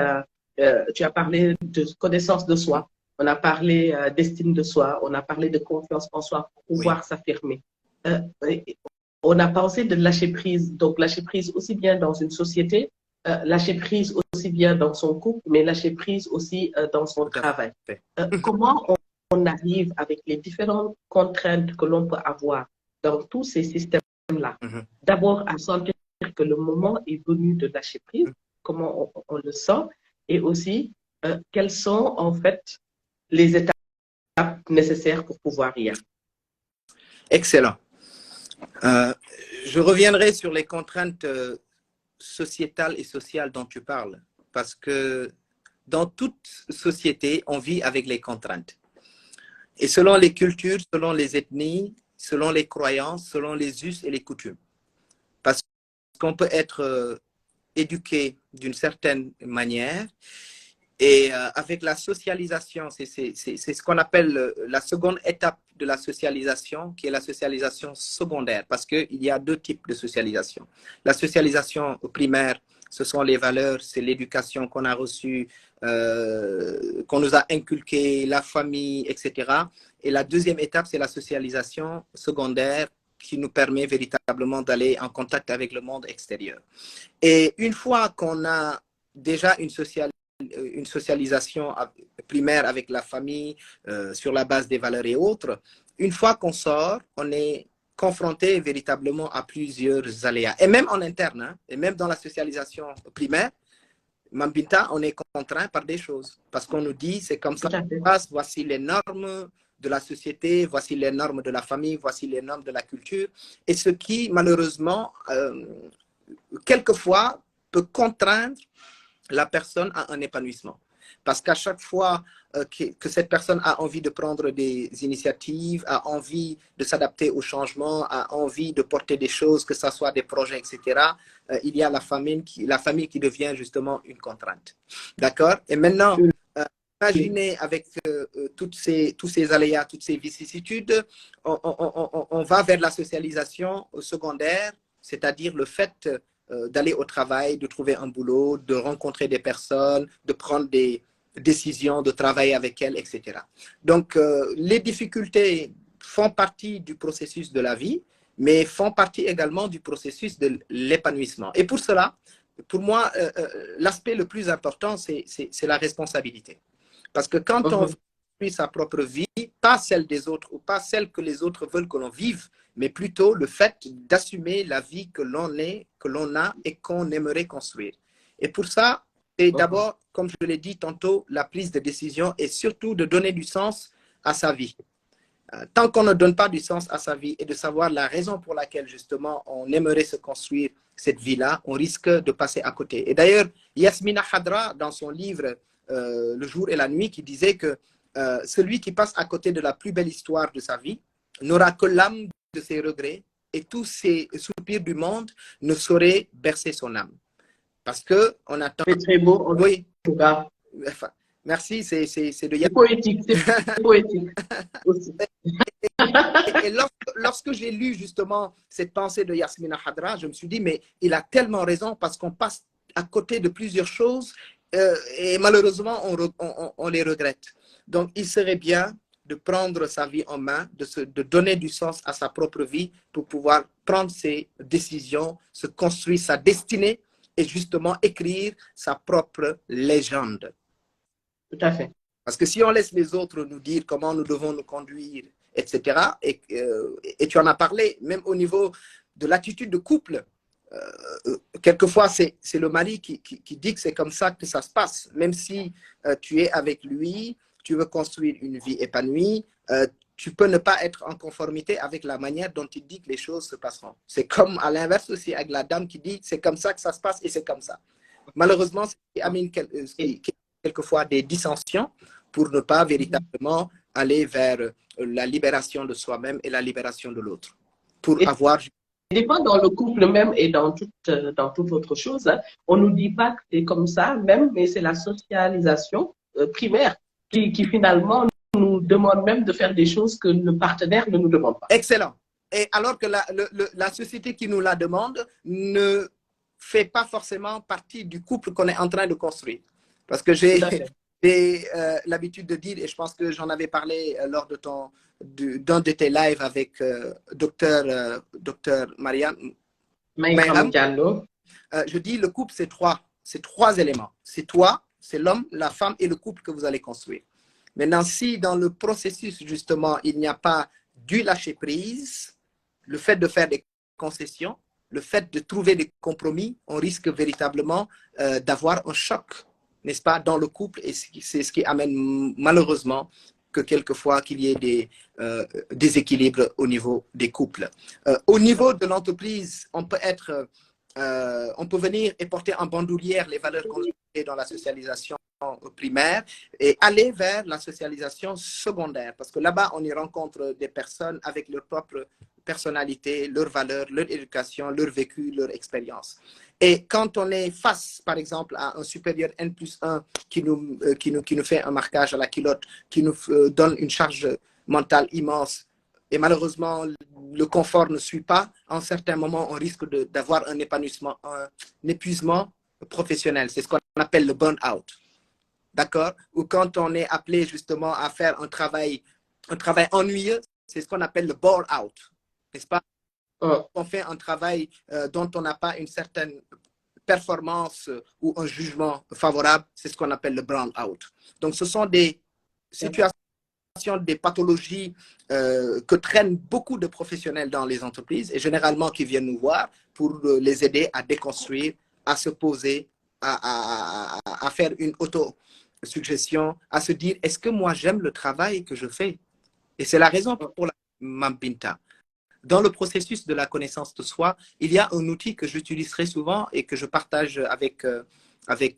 de connaissance de soi. On a parlé d'estime de soi. On a parlé de confiance en soi pour pouvoir s'affirmer. On a pensé de lâcher prise. Donc lâcher prise aussi bien dans une société, lâcher prise aussi bien dans son couple, mais lâcher prise aussi dans son travail. Comment on arrive avec les différentes contraintes que l'on peut avoir dans tous ces systèmes-là, d'abord à sentir que le moment est venu de lâcher prise, comment on le sent, et aussi quelles sont en fait les étapes nécessaires pour pouvoir y arriver. Excellent. Je reviendrai sur les contraintes sociétales et sociales dont tu parles, parce que dans toute société, on vit avec les contraintes. Et selon les cultures, selon les ethnies, selon les croyances, selon les us et les coutumes. Parce qu'on peut être éduqué d'une certaine manière et avec la socialisation, c'est ce qu'on appelle la seconde étape de la socialisation, qui est la socialisation secondaire, parce qu'il y a deux types de socialisation. La socialisation primaire, ce sont les valeurs, c'est l'éducation qu'on a reçue, qu'on nous a inculquée, la famille, etc. Et la deuxième étape, c'est la socialisation secondaire qui nous permet véritablement d'aller en contact avec le monde extérieur. Et une fois qu'on a déjà une socialisation primaire avec la famille, sur la base des valeurs et autres, une fois qu'on sort, on est confronté véritablement à plusieurs aléas. Et même en interne, hein, et même dans la socialisation primaire, Mambinta, on est contraint par des choses. Parce qu'on nous dit, c'est comme ça que ça se passe, voici les normes de la société, voici les normes de la famille, voici les normes de la culture. Et ce qui, malheureusement, quelquefois, peut contraindre la personne à un épanouissement. Parce qu'à chaque fois que cette personne a envie de prendre des initiatives, a envie de s'adapter au changement, a envie de porter des choses, que ce soit des projets, etc., il y a la famille qui devient justement une contrainte. D'accord? Et maintenant, imaginez avec tous ces aléas, toutes ces vicissitudes, on va vers la socialisation secondaire, c'est-à-dire le fait d'aller au travail, de trouver un boulot, de rencontrer des personnes, de prendre des décisions, de travailler avec elles, etc. Donc, les difficultés font partie du processus de la vie, mais font partie également du processus de l'épanouissement. Et pour cela, pour moi, l'aspect le plus important, c'est la responsabilité. Parce que quand on vit sa propre vie, pas celle des autres ou pas celle que les autres veulent que l'on vive, mais plutôt le fait d'assumer la vie que l'on est, que l'on a et qu'on aimerait construire. Et pour ça, c'est d'abord, comme je l'ai dit tantôt, la prise de décision et surtout de donner du sens à sa vie. Tant qu'on ne donne pas du sens à sa vie et de savoir la raison pour laquelle justement on aimerait se construire cette vie-là, on risque de passer à côté. Et d'ailleurs, Yasmina Khadra, dans son livre Le jour et la nuit, qui disait que celui qui passe à côté de la plus belle histoire de sa vie n'aura que l'âme de ses regrets et tous ces soupirs du monde ne sauraient bercer son âme. Parce qu'on attend... C'est très beau. Oui. Enfin, merci, c'est de... C'est poétique, c'est poétique aussi. Et lorsque j'ai lu justement cette pensée de Yasmina Khadra, je me suis dit, mais il a tellement raison parce qu'on passe à côté de plusieurs choses et malheureusement, on les regrette. Donc, il serait bien de prendre sa vie en main, de donner du sens à sa propre vie pour pouvoir prendre ses décisions, se construire sa destinée et justement écrire sa propre légende. Tout à fait. Parce que si on laisse les autres nous dire comment nous devons nous conduire, etc., et tu en as parlé, même au niveau de l'attitude de couple, quelquefois c'est le mari qui dit que c'est comme ça que ça se passe. Même si tu es avec lui, tu veux construire une vie épanouie, tu peux ne pas être en conformité avec la manière dont il dit que les choses se passeront. C'est comme à l'inverse aussi avec la dame qui dit c'est comme ça que ça se passe et c'est comme ça. Malheureusement, c'est ce qui amène quelquefois des dissensions pour ne pas véritablement aller vers la libération de soi-même et la libération de l'autre. Pour avoir... Des fois, dans le couple même et dans toute autre chose, hein, on ne nous dit pas que c'est comme ça même, mais c'est la socialisation primaire qui finalement nous demande même de faire des choses que le partenaire ne nous demande pas. Excellent. Et alors que la société qui nous la demande ne fait pas forcément partie du couple qu'on est en train de construire. Parce que j'ai l'habitude de dire, et je pense que j'en avais parlé lors de d'un de tes lives avec docteur Mariam, je dis le couple, c'est trois éléments. C'est toi, c'est l'homme, la femme et le couple que vous allez construire. Maintenant, si dans le processus, justement, il n'y a pas du lâcher-prise, le fait de faire des concessions, le fait de trouver des compromis, on risque véritablement d'avoir un choc, n'est-ce pas, dans le couple. Et c'est ce qui amène malheureusement que quelquefois qu'il y ait des déséquilibres au niveau des couples. Au niveau de l'entreprise, on peut venir et porter en bandoulière les valeurs qu'on a dans la socialisation primaire et aller vers la socialisation secondaire. Parce que là-bas, on y rencontre des personnes avec leur propre personnalité, leurs valeurs, leur éducation, leur vécu, leur expérience. Et quand on est face, par exemple, à un supérieur N+1 qui nous fait un marquage à la culotte, qui nous donne une charge mentale immense, et malheureusement, le confort ne suit pas, en certains moments, on risque d'avoir un épuisement professionnel. C'est ce qu'on appelle le burn-out. D'accord? Ou quand on est appelé justement à faire un travail ennuyeux, c'est ce qu'on appelle le bore-out. N'est-ce pas? On fait un travail dont on n'a pas une certaine performance ou un jugement favorable, c'est ce qu'on appelle le burn-out. Donc, ce sont des situations, des pathologies que traînent beaucoup de professionnels dans les entreprises et généralement qui viennent nous voir pour les aider à déconstruire, à se poser, à faire une auto-suggestion, à se dire, est-ce que moi j'aime le travail que je fais? Et c'est la raison pour laquelle, Mame Binta, dans le processus de la connaissance de soi, il y a un outil que j'utilise très souvent et que je partage avec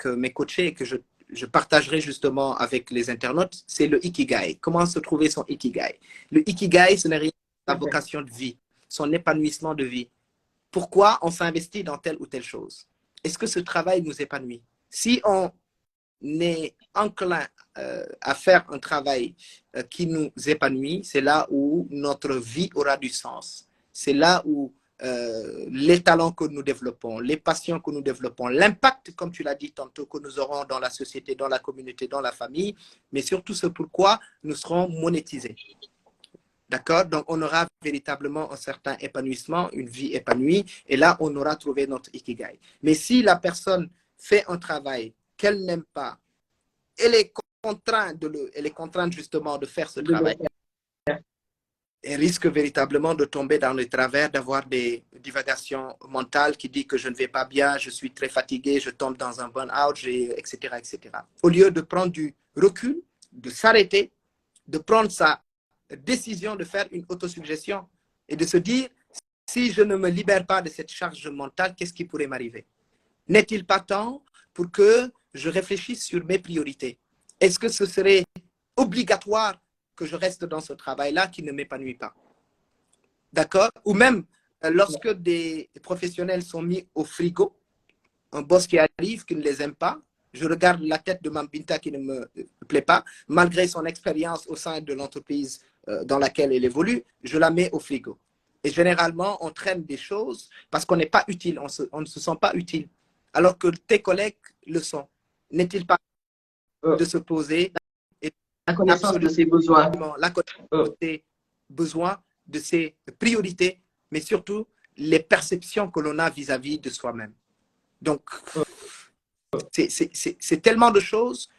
mes coachés et que je partagerai justement avec les internautes, c'est le Ikigai. Comment se trouver son Ikigai? Le Ikigai, ce n'est rien que sa vocation de vie, son épanouissement de vie. Pourquoi on s'investit dans telle ou telle chose? Est-ce que ce travail nous épanouit? Si on est enclin à faire un travail qui nous épanouit, c'est là où notre vie aura du sens. C'est là où les talents que nous développons, les passions que nous développons, l'impact, comme tu l'as dit tantôt, que nous aurons dans la société, dans la communauté, dans la famille, mais surtout ce pourquoi nous serons monétisés. D'accord? Donc, on aura véritablement un certain épanouissement, une vie épanouie, et là, on aura trouvé notre ikigai. Mais si la personne fait un travail qu'elle n'aime pas, elle est contrainte justement de faire ce travail, elle risque véritablement de tomber dans le travers, d'avoir des divagations mentales qui disent que je ne vais pas bien, je suis très fatigué, je tombe dans un burn-out, etc., etc. Au lieu de prendre du recul, de s'arrêter, de prendre sa décision de faire une autosuggestion et de se dire, si je ne me libère pas de cette charge mentale, qu'est-ce qui pourrait m'arriver? N'est-il pas temps pour que je réfléchisse sur mes priorités? Est-ce que ce serait obligatoire que je reste dans ce travail-là qui ne m'épanouit pas? D'accord? Ou même, lorsque des professionnels sont mis au frigo, un boss qui arrive, qui ne les aime pas, je regarde la tête de Mambinta qui ne me plaît pas, malgré son expérience au sein de l'entreprise dans laquelle elle évolue, je la mets au frigo. Et généralement, on traîne des choses parce qu'on n'est pas utile, on ne se sent pas utile, alors que tes collègues le sont. N'est-il pas de se poser et la connaissance de ses besoins, la connaissance de ses besoins, de ses priorités, mais surtout les perceptions que l'on a vis-à-vis de soi-même. Donc, c'est tellement de choses.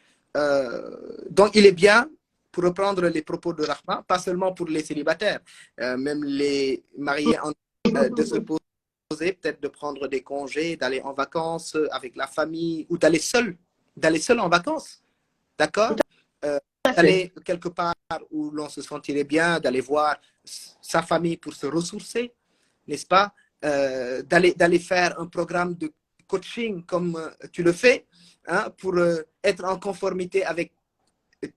Donc, il est bien, pour reprendre les propos de Rahma, pas seulement pour les célibataires, même les mariés, de se poser, peut-être de prendre des congés, d'aller en vacances avec la famille ou d'aller seul en vacances. D'accord? D'aller quelque part où l'on se sentirait bien, d'aller voir sa famille pour se ressourcer, n'est-ce pas? D'aller faire un programme de coaching comme tu le fais, hein, pour être en conformité avec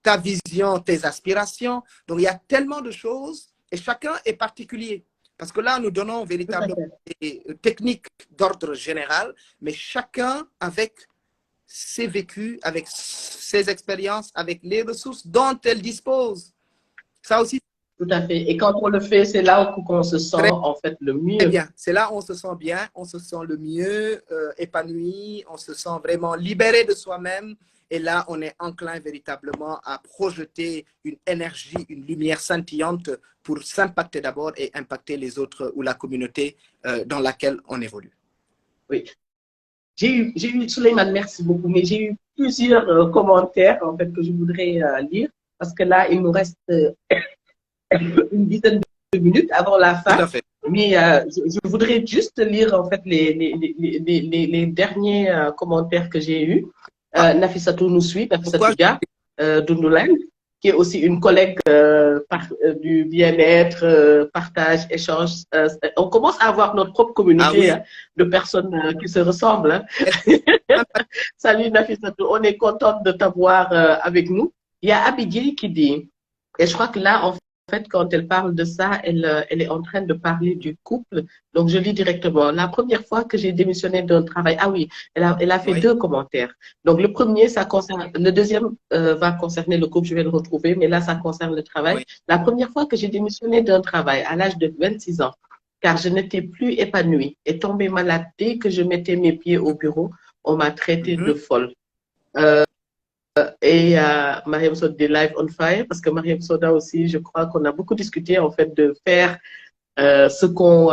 ta vision, tes aspirations. Donc, il y a tellement de choses et chacun est particulier. Parce que là, nous donnons véritablement des techniques d'ordre général, mais chacun avec ses vécus, avec ses expériences, avec les ressources dont elle dispose. Ça aussi. Tout à fait. Et quand on le fait, c'est là où on se sent en fait le mieux. Très bien. C'est là où on se sent bien, on se sent le mieux, épanoui, on se sent vraiment libéré de soi-même. Et là, on est enclin véritablement à projeter une énergie, une lumière scintillante pour s'impacter d'abord et impacter les autres ou la communauté dans laquelle on évolue. Oui. J'ai eu, Souleymane, merci beaucoup, mais j'ai eu plusieurs commentaires en fait que je voudrais lire parce que là, il nous reste une dizaine de minutes avant la fin. Tout à fait. Mais je voudrais juste lire en fait les derniers commentaires que j'ai eus. Nafissatou nous suit, Nafissatou Dia, Dundoulaine, qui est aussi une collègue du bien-être, partage, échange. On commence à avoir notre propre communauté de personnes qui se ressemblent. Hein. Salut Nafissatou, on est contente de t'avoir avec nous. Il y a Abidji qui dit, et je crois que là, en fait, quand elle parle de ça, elle est en train de parler du couple. Donc, je lis directement. La première fois que j'ai démissionné d'un travail, ah oui, elle a fait deux commentaires. Donc, le premier, ça concerne, le deuxième va concerner le couple, je vais le retrouver, mais là, ça concerne le travail. Oui. La première fois que j'ai démissionné d'un travail à l'âge de 26 ans, car je n'étais plus épanouie et tombée malade dès que je mettais mes pieds au bureau, on m'a traité de folle. Et Mariam Soda des Live on Fire, parce que Mariam Soda aussi, je crois qu'on a beaucoup discuté en fait de faire ce qu'on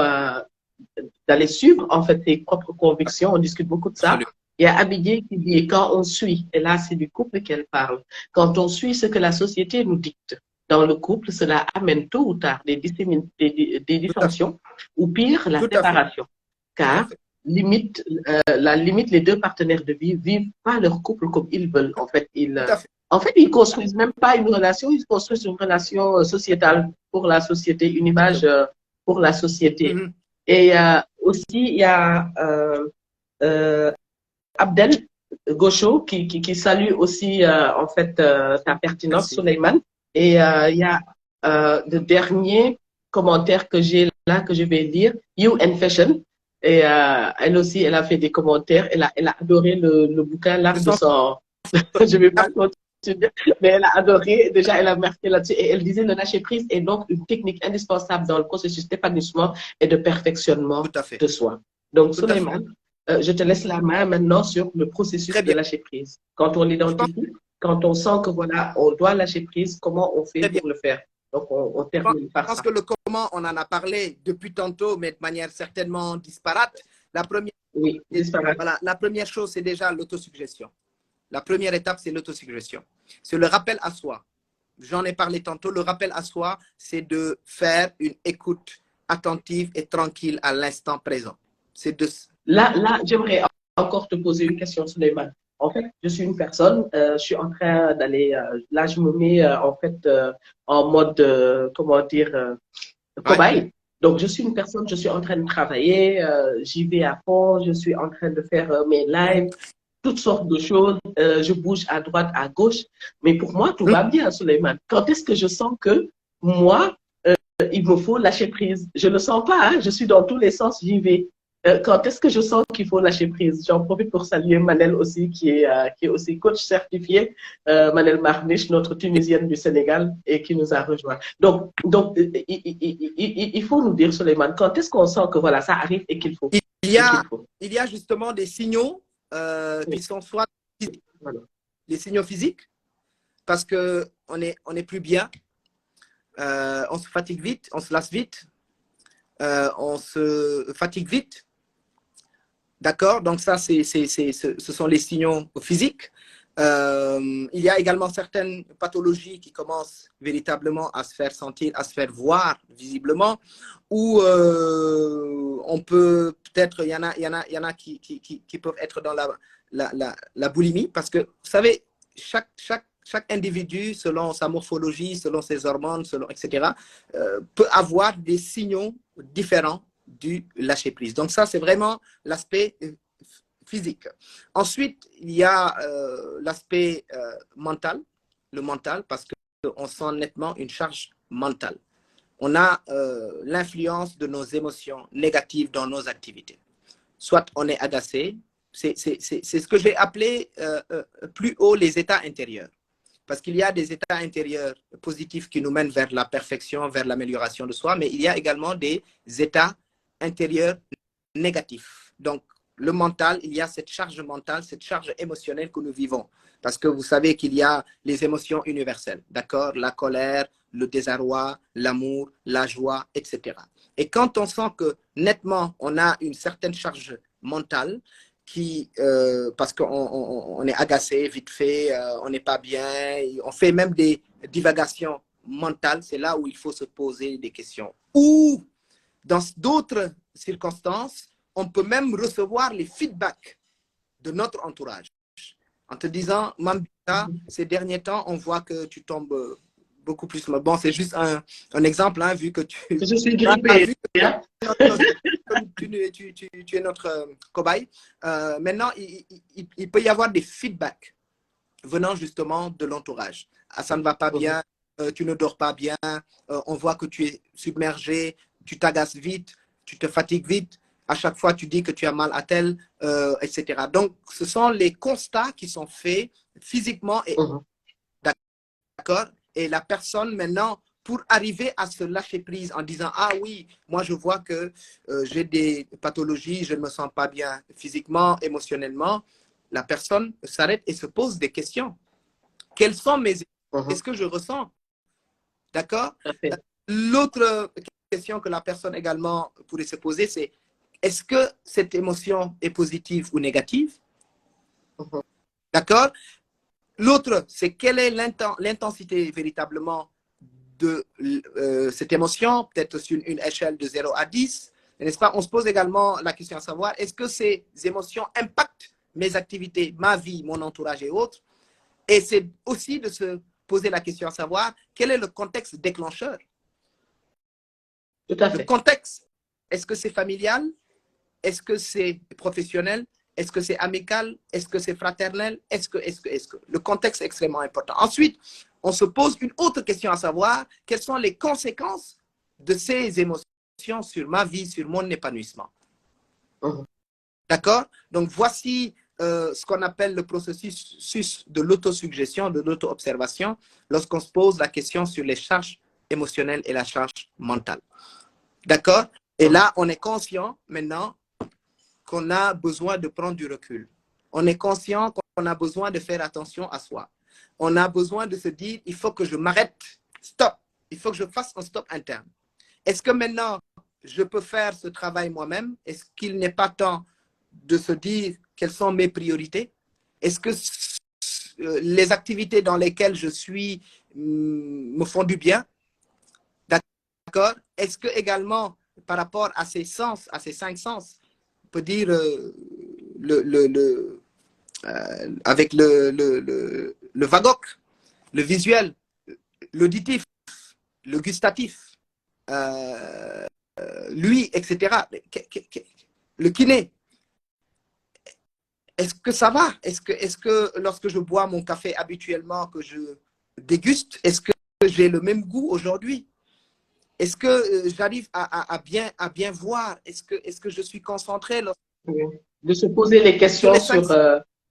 d'aller suivre en fait ses propres convictions. On discute beaucoup de ça. Absolument. Il y a Abidji qui dit quand on suit, et là c'est du couple qu'elle parle, quand on suit ce que la société nous dicte dans le couple, cela amène tôt ou tard des dissensions ou pire la séparation, car limite, les deux partenaires de vie vivent pas leur couple comme ils veulent. En fait, ils construisent même pas une relation, ils construisent une relation sociétale pour la société, une image pour la société. Et aussi, il y a Abdel Gaucho qui salue aussi en fait ta pertinence, Souleymane. Et il y a le dernier commentaire que j'ai là, que je vais lire, You and Fashion. Et elle aussi, elle a fait des commentaires. Elle a adoré le bouquin, l'art de son... Je ne vais pas continuer, mais elle a adoré. Déjà, elle a marqué là-dessus. Et elle disait, le lâcher-prise est donc une technique indispensable dans le processus d'épanouissement et de perfectionnement de soi. Donc, Souleymane, je te laisse la main maintenant sur le processus de lâcher-prise. Quand on l'identifie, quand on sent que voilà, on doit lâcher prise, comment on fait pour le faire? Donc, on Je termine par pense ça. que le comment, on en a parlé depuis tantôt, mais de manière certainement disparate. La première, Oui, disparate. voilà, la première chose, c'est déjà l'autosuggestion. La première étape, c'est l'autosuggestion. C'est le rappel à soi. J'en ai parlé tantôt. Le rappel à soi, c'est de faire une écoute attentive et tranquille à l'instant présent. C'est de... Là, j'aimerais encore te poser une question, Suleiman. En fait, je suis une personne, je suis en train d'aller, là, je me mets en fait en mode, comment dire, Ouais. cobaye. Donc, je suis une personne, je suis en train de travailler, j'y vais à fond, je suis en train de faire mes lives, toutes sortes de choses, je bouge à droite, à gauche. Mais pour moi, tout va bien, Suleiman. Quand est-ce que je sens que moi, il me faut lâcher prise? Je ne le sens pas, hein? Je suis dans tous les sens, j'y vais. Quand est-ce que je sens qu'il faut lâcher prise? J'en profite pour saluer Manel aussi, qui est aussi coach certifié, Manel Marniche, notre Tunisienne du Sénégal, et qui nous a rejoint. Donc il faut nous dire, Suleiman, quand est-ce qu'on sent que voilà, ça arrive et qu'il faut? Il y a justement des signaux qui sont soit Voilà. les signaux physiques, parce qu'on est plus bien, on se fatigue vite, on se lasse vite, on se fatigue vite. D'accord? Donc ça, ce sont les signaux physiques. Il y a également certaines pathologies qui commencent véritablement à se faire sentir, à se faire voir visiblement, où on peut peut-être, il y en a qui peuvent être dans la boulimie, parce que, vous savez, chaque individu, selon sa morphologie, selon ses hormones, selon, etc., peut avoir des signaux différents du lâcher-prise. Donc ça, c'est vraiment l'aspect physique. Ensuite, il y a l'aspect mental, le mental, parce qu'on sent nettement une charge mentale. On a l'influence de nos émotions négatives dans nos activités. Soit on est agacé, c'est ce que j'ai appelé plus haut les états intérieurs. Parce qu'il y a des états intérieurs positifs qui nous mènent vers la perfection, vers l'amélioration de soi, mais il y a également des états intérieurs négatifs. Donc, le mental, il y a cette charge mentale, cette charge émotionnelle que nous vivons. Parce que vous savez qu'il y a les émotions universelles, d'accord? La colère, le désarroi, l'amour, la joie, etc. Et quand on sent que nettement, on a une certaine charge mentale, parce qu'on est agacé vite fait, on n'est pas bien, on fait même des divagations mentales, c'est là où il faut se poser des questions. Ou, dans d'autres circonstances, on peut même recevoir les feedbacks de notre entourage en te disant, Mambita, ces derniers temps, on voit que tu tombes beaucoup plus. Bon, c'est juste un exemple, hein, vu que je suis grippée. Tu es notre cobaye. Maintenant, il peut y avoir des feedbacks venant justement de l'entourage. Ah, ça ne va pas bien, tu ne dors pas bien, on voit que tu es submergé, tu t'agaces vite, tu te fatigues vite, à chaque fois tu dis que tu as mal à tel, etc. Donc, ce sont les constats qui sont faits physiquement et d'accord. Et la personne maintenant, pour arriver à se lâcher prise en disant « Ah oui, moi je vois que j'ai des pathologies, je ne me sens pas bien physiquement, émotionnellement », la personne s'arrête et se pose des questions. Quelles sont mes émotions? Qu'est-ce que je ressens? D'accord? L'autre question que la personne également pourrait se poser, c'est est-ce que cette émotion est positive ou négative? D'accord? L'autre, c'est quelle est l'intensité véritablement de cette émotion, peut-être sur une échelle de 0 à 10, n'est-ce pas? On se pose également la question à savoir, est-ce que ces émotions impactent mes activités, ma vie, mon entourage et autres? Et c'est aussi de se poser la question à savoir, quel est le contexte déclencheur? Tout à fait. Le contexte, est-ce que c'est familial? Est-ce que c'est professionnel? Est-ce que c'est amical? Est-ce que c'est fraternel? Est-ce que? Le contexte est extrêmement important. Ensuite, on se pose une autre question à savoir, quelles sont les conséquences de ces émotions sur ma vie, sur mon épanouissement? D'accord? Donc, voici ce qu'on appelle le processus de l'autosuggestion, de l'auto-observation, lorsqu'on se pose la question sur les charges émotionnelles et la charge mentale. D'accord? Et là, on est conscient maintenant qu'on a besoin de prendre du recul. On est conscient qu'on a besoin de faire attention à soi. On a besoin de se dire, il faut que je m'arrête. Stop. il faut que je fasse un stop interne. Est-ce que maintenant, je peux faire ce travail moi-même? Est-ce qu'il n'est pas temps de se dire quelles sont mes priorités? Est-ce que les activités dans lesquelles je suis me font du bien? D'accord? Est-ce que également, par rapport à ces sens, à ces 5 sens, on peut dire avec le VAGOC, le visuel, l'auditif, le gustatif, lui, etc. Le kiné. Est-ce que ça va? Est-ce que lorsque je bois mon café habituellement, que je déguste, est-ce que j'ai le même goût aujourd'hui? Est-ce que j'arrive à bien voir? Est-ce que je suis concentré Oui. De se poser les questions les sur,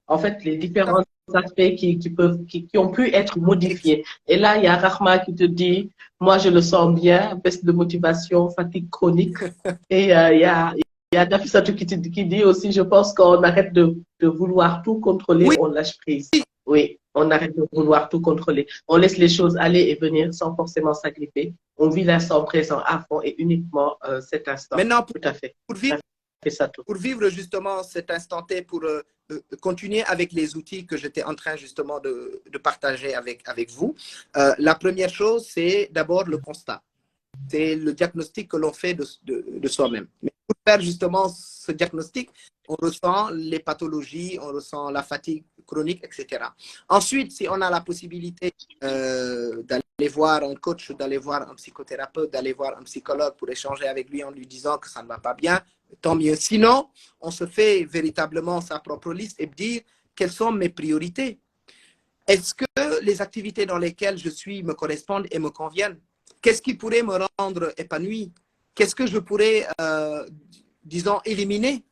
en fait, les différents aspects qui ont pu être modifiés. Et là, il y a Rahma qui te dit, moi, je le sens bien, baisse de motivation, fatigue chronique. Et il y a Nafisatou qui dit aussi, je pense qu'on arrête de vouloir tout contrôler, Oui. on lâche prise. Oui, on arrête de vouloir tout contrôler. On laisse les choses aller et venir sans forcément s'agripper. On vit l'instant présent à fond et uniquement cet instant. Maintenant, tout à fait. Pour vivre justement cet instant T, pour continuer avec les outils que j'étais en train justement de partager avec vous, la première chose, c'est d'abord le constat. C'est le diagnostic que l'on fait de soi-même. Mais pour faire justement ce diagnostic, on ressent les pathologies, on ressent la fatigue chronique, etc. Ensuite, si on a la possibilité d'aller voir un coach, d'aller voir un psychothérapeute, d'aller voir un psychologue pour échanger avec lui en lui disant que ça ne va pas bien, tant mieux. Sinon, on se fait véritablement sa propre liste et dire quelles sont mes priorités. Est-ce que les activités dans lesquelles je suis me correspondent et me conviennent? Qu'est-ce qui pourrait me rendre épanoui? Qu'est-ce que je pourrais, disons, éliminer,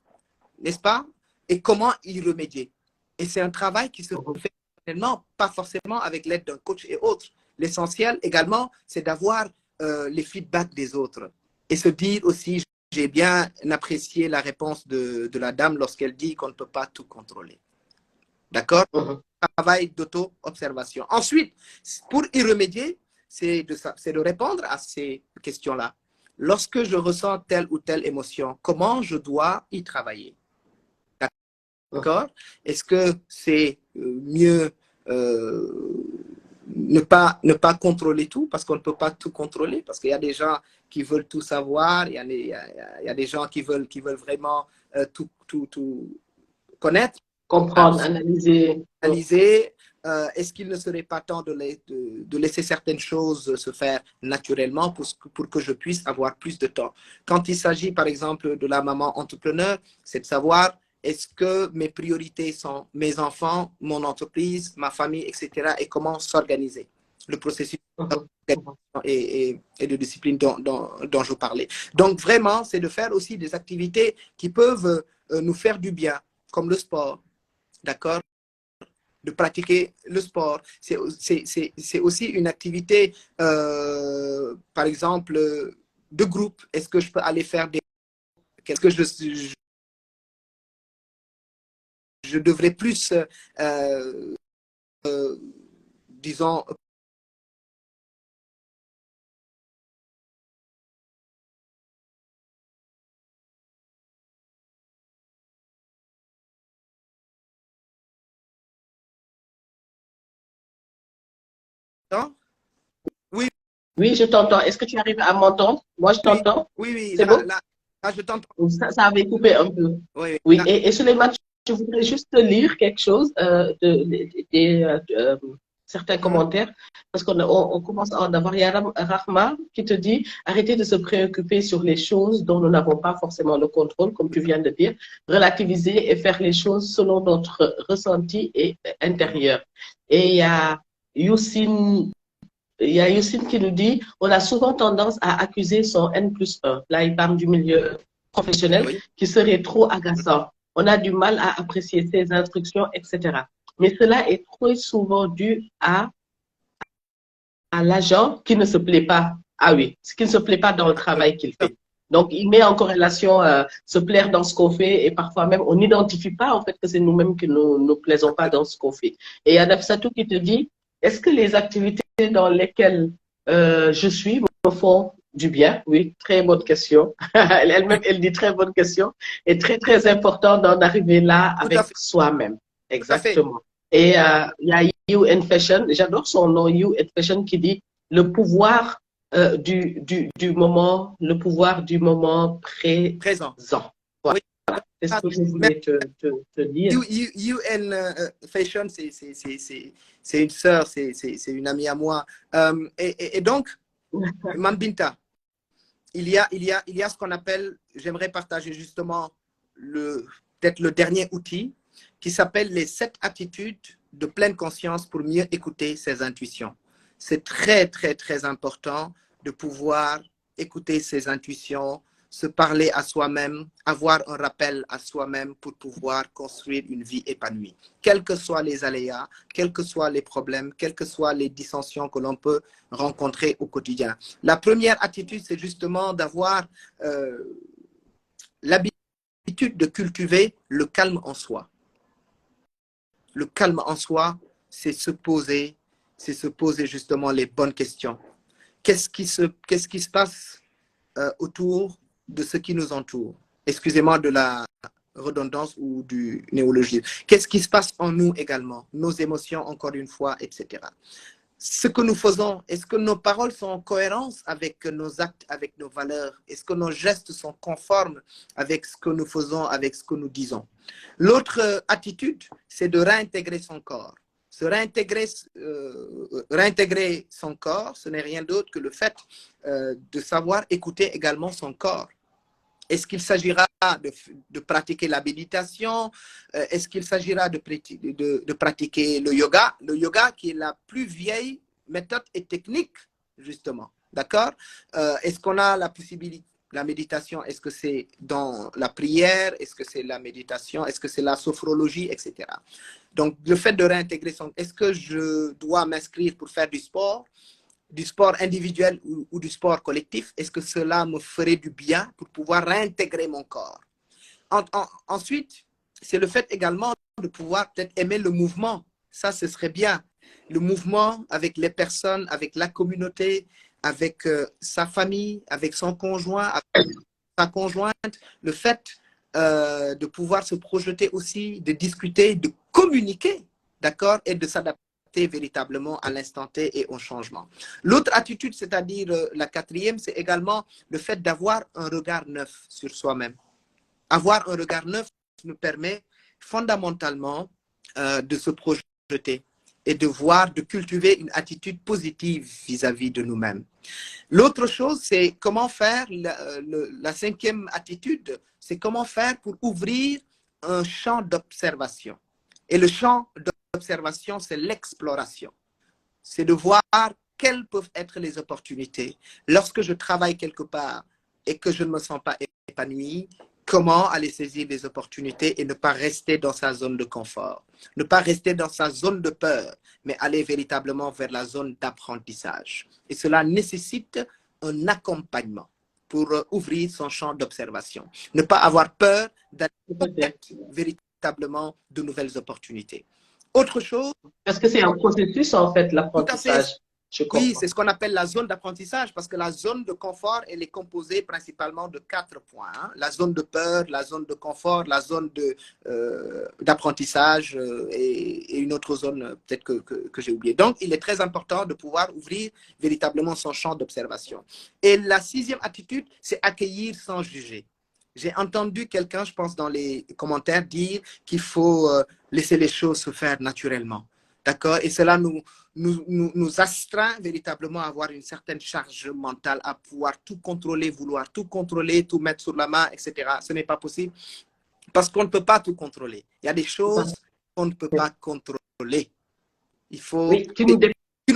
n'est-ce pas? Et comment y remédier? Et c'est un travail qui se fait personnellement, pas forcément avec l'aide d'un coach et autres. L'essentiel également, c'est d'avoir les feedbacks des autres et se dire aussi, j'ai bien apprécié la réponse de la dame lorsqu'elle dit qu'on ne peut pas tout contrôler. D'accord? Travail d'auto-observation. Ensuite, pour y remédier, c'est de répondre à ces questions-là. Lorsque je ressens telle ou telle émotion, comment je dois y travailler? D'accord? Est-ce que c'est mieux ne pas contrôler tout, parce qu'on ne peut pas tout contrôler, parce qu'il y a des gens qui veulent tout savoir, il y a des gens qui veulent vraiment tout connaître. Comprendre, analyser. Est-ce qu'il ne serait pas temps de laisser certaines choses se faire naturellement pour que je puisse avoir plus de temps? Quand il s'agit, par exemple, de la maman entrepreneur, c'est de savoir est-ce que mes priorités sont mes enfants, mon entreprise, ma famille, etc. et comment s'organiser. Le processus et de discipline dont je parlais. Donc, vraiment, c'est de faire aussi des activités qui peuvent nous faire du bien, comme le sport. D'accord? De pratiquer le sport. C'est aussi une activité, par exemple, de groupe. Est-ce que je peux aller faire des... Qu'est-ce que je devrais plus, disons... Non? Oui. Oui, je t'entends. Est-ce que tu arrives à m'entendre? Moi, je t'entends. Oui, c'est bon? Là, je t'entends. Ça avait coupé un peu. Oui. Et sur les matchs, je voudrais juste lire quelque chose certains commentaires, parce qu'on commence à en avoir. Il y a Rahma qui te dit arrêtez de se préoccuper sur les choses dont nous n'avons pas forcément le contrôle, comme tu viens de dire, relativiser et faire les choses selon notre ressenti et intérieur. Et il y a Youssine qui nous dit on a souvent tendance à accuser son N+1. Là, il parle du milieu professionnel qui serait trop agaçant. On a du mal à apprécier ses instructions, etc. Mais cela est trop souvent dû à l'agent qui ne se plaît pas. Ah oui, ce qui ne se plaît pas dans le travail qu'il fait. Donc, il met en corrélation se plaire dans ce qu'on fait et parfois même, on n'identifie pas en fait que c'est nous-mêmes qui ne plaisons pas dans ce qu'on fait. Et il y a Nafsatou qui te dit, est-ce que les activités dans lesquelles je suis, me font du bien? Oui, très bonne question. Elle-même, elle dit très bonne question. Et très, très important d'en arriver là Tout à avec fait, soi-même. tout à fait. Exactement. Et il y a You and Fashion, j'adore son nom, You and Fashion, qui dit le pouvoir du moment, le pouvoir du moment Présent. présent. Voilà. Oui. C'est ce Ah, que je mais voulais te dire. You and Fashion, c'est une sœur, c'est une amie à moi. Et donc, Mambinta, il y a ce qu'on appelle, j'aimerais partager justement peut-être le dernier outil qui s'appelle les 7 attitudes de pleine conscience pour mieux écouter ses intuitions. C'est très, très, très important de pouvoir écouter ses intuitions, se parler à soi-même, avoir un rappel à soi-même pour pouvoir construire une vie épanouie. Quels que soient les aléas, quels que soient les problèmes, quelles que soient les dissensions que l'on peut rencontrer au quotidien. La première attitude, c'est justement d'avoir l'habitude de cultiver le calme en soi. Le calme en soi, c'est se poser justement les bonnes questions. Qu'est-ce qui se passe autour de ce qui nous entoure? Excusez-moi de la redondance ou du néologisme. Qu'est-ce qui se passe en nous également? Nos émotions, encore une fois, etc. Ce que nous faisons, est-ce que nos paroles sont en cohérence avec nos actes, avec nos valeurs? Est-ce que nos gestes sont conformes avec ce que nous faisons, avec ce que nous disons? L'autre attitude, c'est de réintégrer son corps. Réintégrer son corps, ce n'est rien d'autre que le fait de savoir écouter également son corps. Est-ce qu'il s'agira de pratiquer la méditation? Est-ce qu'il s'agira de pratiquer le yoga? Le yoga qui est la plus vieille méthode et technique, justement. D'accord? Est-ce qu'on a la possibilité, la méditation, est-ce que c'est dans la prière? Est-ce que c'est la méditation? Est-ce que c'est la sophrologie, etc. Donc, le fait de réintégrer son... Est-ce que je dois m'inscrire pour faire du sport individuel ou du sport collectif? Est-ce que cela me ferait du bien pour pouvoir réintégrer mon corps? Ensuite, c'est le fait également de pouvoir peut-être aimer le mouvement. Ça, ce serait bien. Le mouvement avec les personnes, avec la communauté, avec sa famille, avec son conjoint, avec sa conjointe. Le fait de pouvoir se projeter aussi, de discuter, de communiquer, d'accord, et de s'adapter véritablement à l'instant T et au changement. L'autre attitude, c'est-à-dire la quatrième, c'est également le fait d'avoir un regard neuf sur soi-même. Avoir un regard neuf nous permet fondamentalement de se projeter et de voir, de cultiver une attitude positive vis-à-vis de nous-mêmes. L'autre chose, c'est comment faire, la cinquième attitude, c'est comment faire pour ouvrir un champ d'observation. Et le champ d'observation, c'est l'exploration. C'est de voir quelles peuvent être les opportunités. Lorsque je travaille quelque part et que je ne me sens pas épanoui, comment aller saisir les opportunités et ne pas rester dans sa zone de confort, ne pas rester dans sa zone de peur, mais aller véritablement vers la zone d'apprentissage. Et cela nécessite un accompagnement pour ouvrir son champ d'observation. Ne pas avoir peur d'aller véritablement de nouvelles opportunités. Autre chose. Parce que c'est un processus, en fait, Tout à fait. l'apprentissage. Je Oui, comprends. c'est ce qu'on appelle la zone d'apprentissage parce que la zone de confort, elle est composée principalement de 4 points. Hein. La zone de peur, la zone de confort, la zone d'apprentissage et une autre zone peut-être que j'ai oublié. Donc, il est très important de pouvoir ouvrir véritablement son champ d'observation. Et la sixième attitude, c'est accueillir sans juger. J'ai entendu quelqu'un, je pense, dans les commentaires dire qu'il faut laisser les choses se faire naturellement. D'accord? Et cela nous astreint véritablement à avoir une certaine charge mentale, à pouvoir tout contrôler, vouloir tout contrôler, tout mettre sur la main, etc. Ce n'est pas possible parce qu'on ne peut pas tout contrôler. Il y a des choses qu'on ne peut pas contrôler. Il faut Oui, qui nous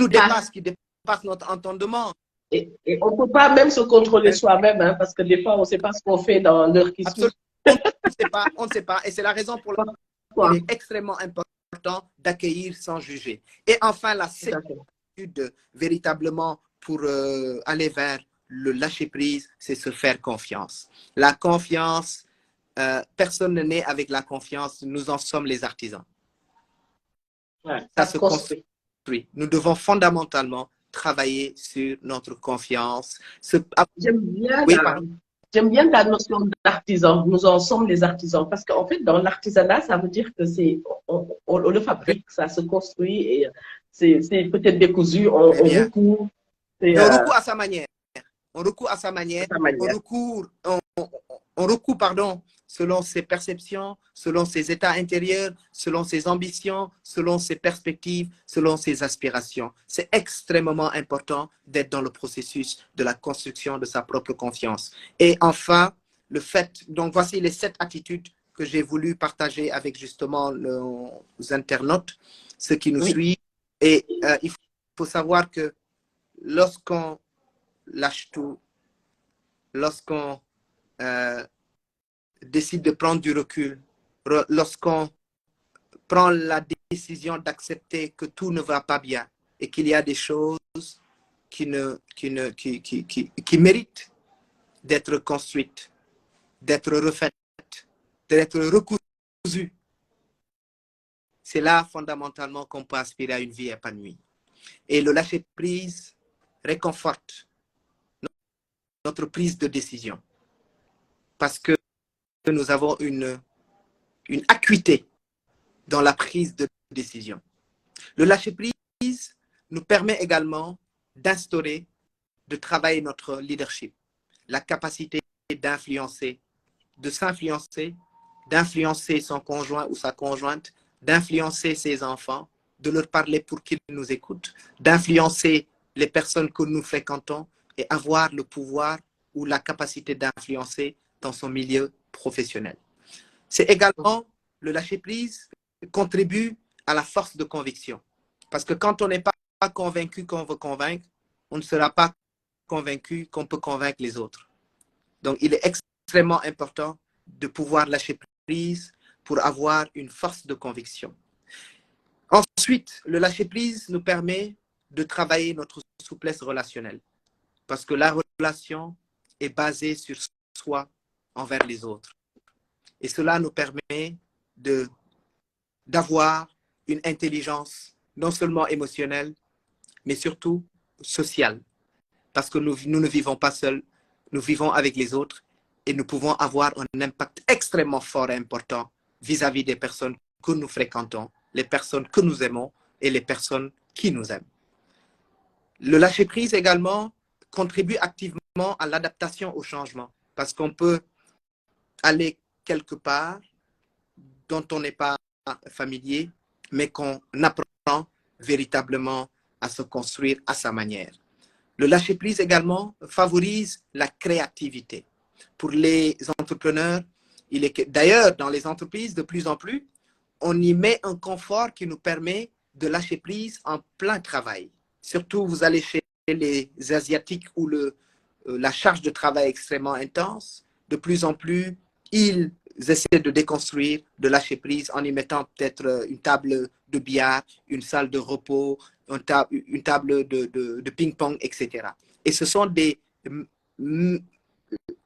dépasse. qui dépassent notre entendement. Et on ne peut pas même se contrôler soi-même, hein, parce que des fois, on ne sait pas ce qu'on fait dans l'heure qui suit. Absolument. On ne sait pas. Et c'est la raison pour laquelle il est extrêmement important d'accueillir sans juger. Et enfin, la attitude véritablement pour aller vers le lâcher-prise, c'est se faire confiance. La confiance, personne n'est né avec la confiance, nous en sommes les artisans. Ouais, Ça se construit. Nous devons fondamentalement travailler sur notre confiance. J'aime bien Oui, la, pardon. j'aime bien la notion d'artisan. Nous en sommes les artisans. Parce qu'en fait, dans l'artisanat, ça veut dire que on le fabrique, ça se construit et c'est peut-être décousu, Très on bien. recourt. C'est Et on recourt à sa manière. On recourt à sa de manière. sa On manière. recourt, on recourt, pardon, selon ses perceptions, selon ses états intérieurs, selon ses ambitions, selon ses perspectives, selon ses aspirations. C'est extrêmement important d'être dans le processus de la construction de sa propre confiance. Et enfin, le fait, donc voici les 7 attitudes que j'ai voulu partager avec justement les internautes, ceux qui nous Oui, suivent. Et il faut savoir que lorsqu'on lâche tout, lorsqu'on décide de prendre du recul, lorsqu'on prend la décision d'accepter que tout ne va pas bien et qu'il y a des choses qui méritent d'être construites, d'être refaites, d'être recousues, c'est là fondamentalement qu'on peut aspirer à une vie épanouie. Et le lâcher-prise réconforte notre prise de décision parce que nous avons une acuité dans la prise de décision. Le lâcher-prise nous permet également d'instaurer, de travailler notre leadership, la capacité d'influencer, de s'influencer, d'influencer son conjoint ou sa conjointe, d'influencer ses enfants, de leur parler pour qu'ils nous écoutent, d'influencer les personnes que nous fréquentons et avoir le pouvoir ou la capacité d'influencer dans son milieu professionnel. C'est également le lâcher-prise contribue à la force de conviction. Parce que quand on n'est pas convaincu qu'on veut convaincre, on ne sera pas convaincu qu'on peut convaincre les autres. Donc, il est extrêmement important de pouvoir lâcher prise pour avoir une force de conviction. Ensuite, le lâcher-prise nous permet de travailler notre souplesse relationnelle. Parce que la relation est basée sur soi envers les autres. Et cela nous permet d'avoir une intelligence non seulement émotionnelle, mais surtout sociale. Parce que nous ne vivons pas seuls, nous vivons avec les autres et nous pouvons avoir un impact extrêmement fort et important vis-à-vis des personnes que nous fréquentons, les personnes que nous aimons et les personnes qui nous aiment. Le lâcher-prise également contribue activement à l'adaptation au changement parce qu'on peut aller quelque part dont on n'est pas familier, mais qu'on apprend véritablement à se construire à sa manière. Le lâcher-prise également favorise la créativité. Pour les entrepreneurs, d'ailleurs, dans les entreprises, de plus en plus, on y met un confort qui nous permet de lâcher prise en plein travail. Surtout, vous allez chez les Asiatiques où la charge de travail est extrêmement intense. De plus en plus, ils essaient de déconstruire, de lâcher prise en y mettant peut-être une table de billard, une salle de repos, une table de ping-pong, etc. Et ce sont des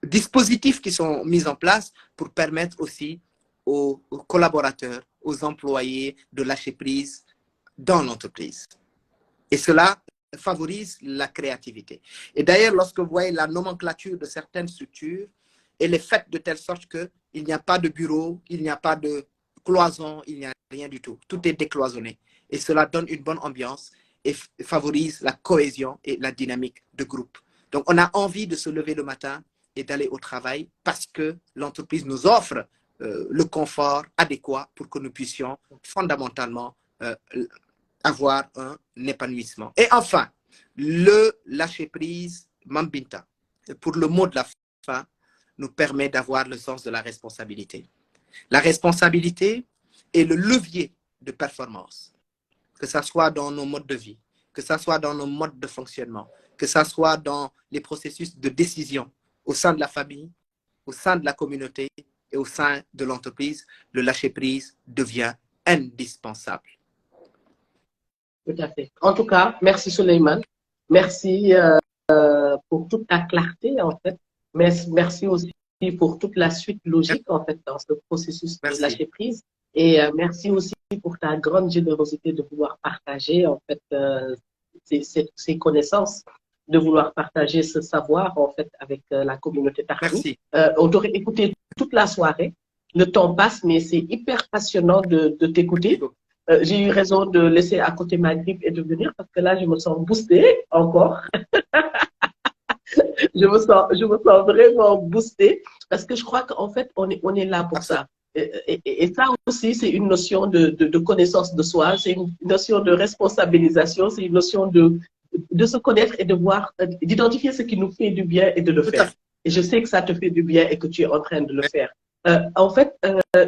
dispositifs qui sont mis en place pour permettre aussi aux collaborateurs, aux employés de lâcher prise dans l'entreprise. Et cela favorise la créativité. Et d'ailleurs, lorsque vous voyez la nomenclature de certaines structures, elle est faite de telle sorte qu'il n'y a pas de bureau, il n'y a pas de cloison, il n'y a rien du tout. Tout est décloisonné. Et cela donne une bonne ambiance et favorise la cohésion et la dynamique de groupe. Donc, on a envie de se lever le matin et d'aller au travail parce que l'entreprise nous offre le confort adéquat pour que nous puissions fondamentalement avoir un épanouissement. Et enfin, le lâcher-prise Mambinta, pour le mot de la fin, nous permet d'avoir le sens de la responsabilité. La responsabilité est le levier de performance, que ce soit dans nos modes de vie, que ce soit dans nos modes de fonctionnement, que ce soit dans les processus de décision au sein de la famille, au sein de la communauté et au sein de l'entreprise. Le lâcher-prise devient indispensable. Tout à fait. En tout cas, merci Souleymane. Merci pour toute ta clarté, en fait. Merci aussi pour toute la suite logique, en fait, dans ce processus de Merci. lâcher prise. Et merci aussi pour ta grande générosité de pouvoir partager, en fait, ces connaissances, de vouloir partager ce savoir, en fait, avec la communauté Tarkami. Merci. On t'aurait écouté toute la soirée. Le temps passe, mais c'est hyper passionnant de t'écouter. J'ai eu raison de laisser à côté ma grippe et de venir parce que là, je me sens boostée encore. Je me sens vraiment boostée parce que je crois qu'en fait, on est là pour ça. Et ça aussi, c'est une notion de connaissance de soi, c'est une notion de responsabilisation, c'est une notion de se connaître et de voir, d'identifier ce qui nous fait du bien et de le faire. Et je sais que ça te fait du bien et que tu es en train de le faire. En fait,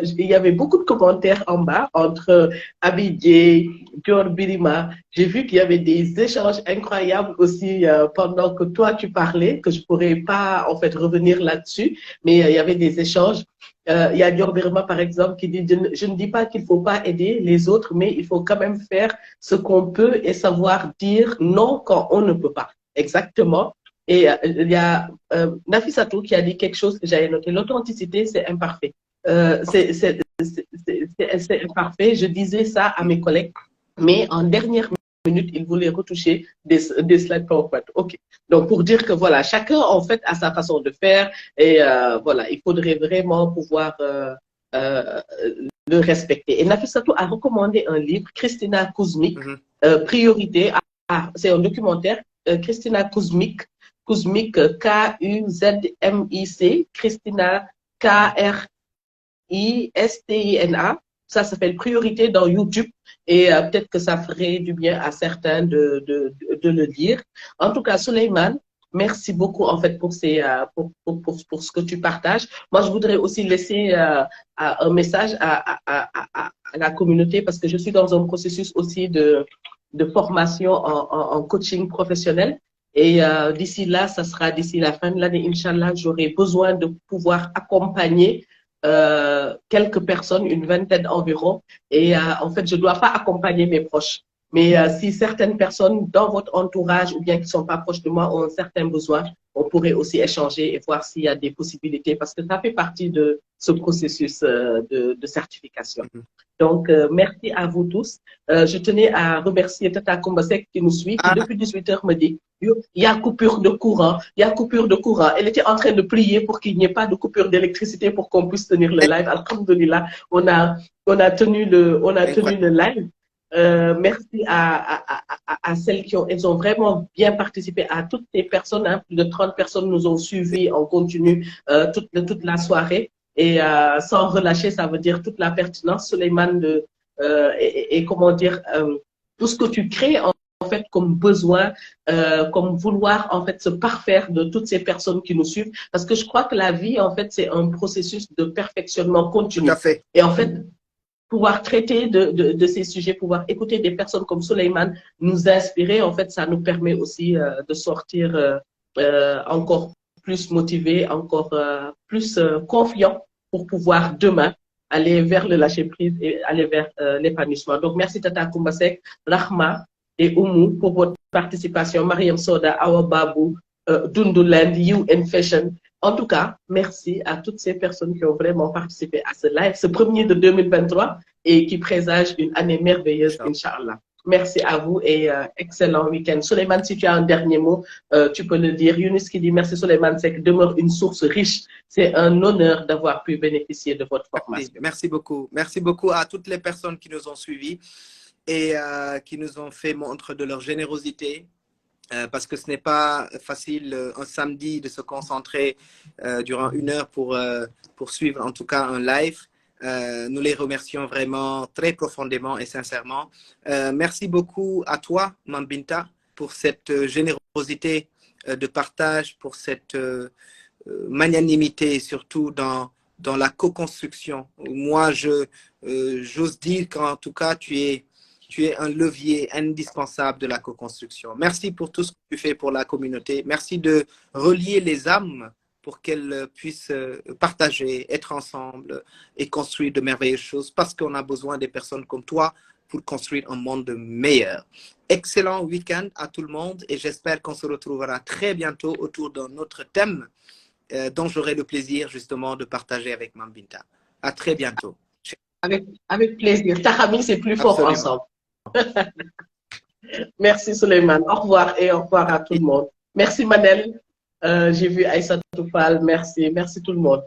il y avait beaucoup de commentaires en bas entre Abidjé, Dior Birima. J'ai vu qu'il y avait des échanges incroyables aussi pendant que toi tu parlais, que je pourrais pas en fait revenir là-dessus, mais il y avait des échanges. Il y a Dior Birima par exemple qui dit je ne dis pas qu'il faut pas aider les autres, mais il faut quand même faire ce qu'on peut et savoir dire non quand on ne peut pas. Exactement. Et il y a Nafissatou qui a dit quelque chose que j'avais noté. L'authenticité, c'est imparfait. C'est imparfait. Je disais ça à mes collègues, mais en dernière minute, ils voulaient retoucher des slides PowerPoint. OK. Donc, pour dire que voilà, chacun, en fait, a sa façon de faire. Et voilà, il faudrait vraiment pouvoir le respecter. Et Nafissatou a recommandé un livre, Christina Kuzmik, Priorité. C'est un documentaire, Christina Kuzmik, K-U-Z-M-I-C, Christina, K-R-I-S-T-I-N-A. Ça s'appelle Priorité dans YouTube et peut-être que ça ferait du bien à certains de le lire. En tout cas, Souleymane, merci beaucoup en fait pour ce que tu partages. Moi, je voudrais aussi laisser un message à la communauté parce que je suis dans un processus aussi de formation en coaching professionnel. Et d'ici là, ça sera d'ici la fin de l'année, Inch'Allah, j'aurai besoin de pouvoir accompagner quelques personnes, une vingtaine environ. Et en fait, je ne dois pas accompagner mes proches. Mais si certaines personnes dans votre entourage ou bien qui ne sont pas proches de moi ont un certain besoin, on pourrait aussi échanger et voir s'il y a des possibilités parce que ça fait partie de ce processus de certification. Donc, merci à vous tous. Je tenais à remercier Tata Kumbasek qui nous suit, qui depuis 18 h me dit il y a coupure de courant, il y a coupure de courant. Elle était en train de prier pour qu'il n'y ait pas de coupure d'électricité pour qu'on puisse tenir le live. Alhamdulillah, on a tenu le live. Merci à celles elles ont vraiment bien participé, à toutes les personnes, hein, plus de 30 personnes nous ont suivis en continu toute la soirée. Et sans relâcher, ça veut dire toute la pertinence, Souleymane, et comment dire, tout ce que tu crées en fait comme besoin, comme vouloir en fait se parfaire de toutes ces personnes qui nous suivent, parce que je crois que la vie en fait c'est un processus de perfectionnement continu. Tout à fait. Et en fait, pouvoir traiter de ces sujets, pouvoir écouter des personnes comme Souleymane, nous inspirer, en fait, ça nous permet aussi de sortir encore plus motivés, encore plus confiants pour pouvoir demain aller vers le lâcher-prise et aller vers l'épanouissement. Donc, merci Tata Kumbasek, Rahma et Oumou pour votre participation, Mariam Soda, Awa Babou, Dunduland, You and Fashion. En tout cas, merci à toutes ces personnes qui ont vraiment participé à ce live, ce premier de 2023 et qui présage une année merveilleuse, Inch'Allah. Merci à vous et excellent week-end. Souleymane, si tu as un dernier mot, tu peux le dire. Younis qui dit merci Souleymane Seck demeure une source riche. C'est un honneur d'avoir pu bénéficier de votre formation. Merci beaucoup. Merci beaucoup à toutes les personnes qui nous ont suivis et qui nous ont fait montre de leur générosité. Parce que ce n'est pas facile un samedi de se concentrer durant 1 heure pour suivre en tout cas un live. Nous les remercions vraiment très profondément et sincèrement. Merci beaucoup à toi, Mambinta, pour cette générosité de partage, pour cette magnanimité, surtout dans la co-construction. Moi, j'ose dire qu'en tout cas, tu es un levier indispensable de la co-construction. Merci pour tout ce que tu fais pour la communauté. Merci de relier les âmes pour qu'elles puissent partager, être ensemble et construire de merveilleuses choses parce qu'on a besoin des personnes comme toi pour construire un monde meilleur. Excellent week-end à tout le monde et j'espère qu'on se retrouvera très bientôt autour d'un autre thème dont j'aurai le plaisir justement de partager avec Mambinta. À très bientôt. Avec plaisir. Tahami, c'est plus fort ensemble. Merci Souleymane. Au revoir et au revoir à tout le monde. Merci Manel. J'ai vu Aïssa Toufal. Merci. Merci tout le monde.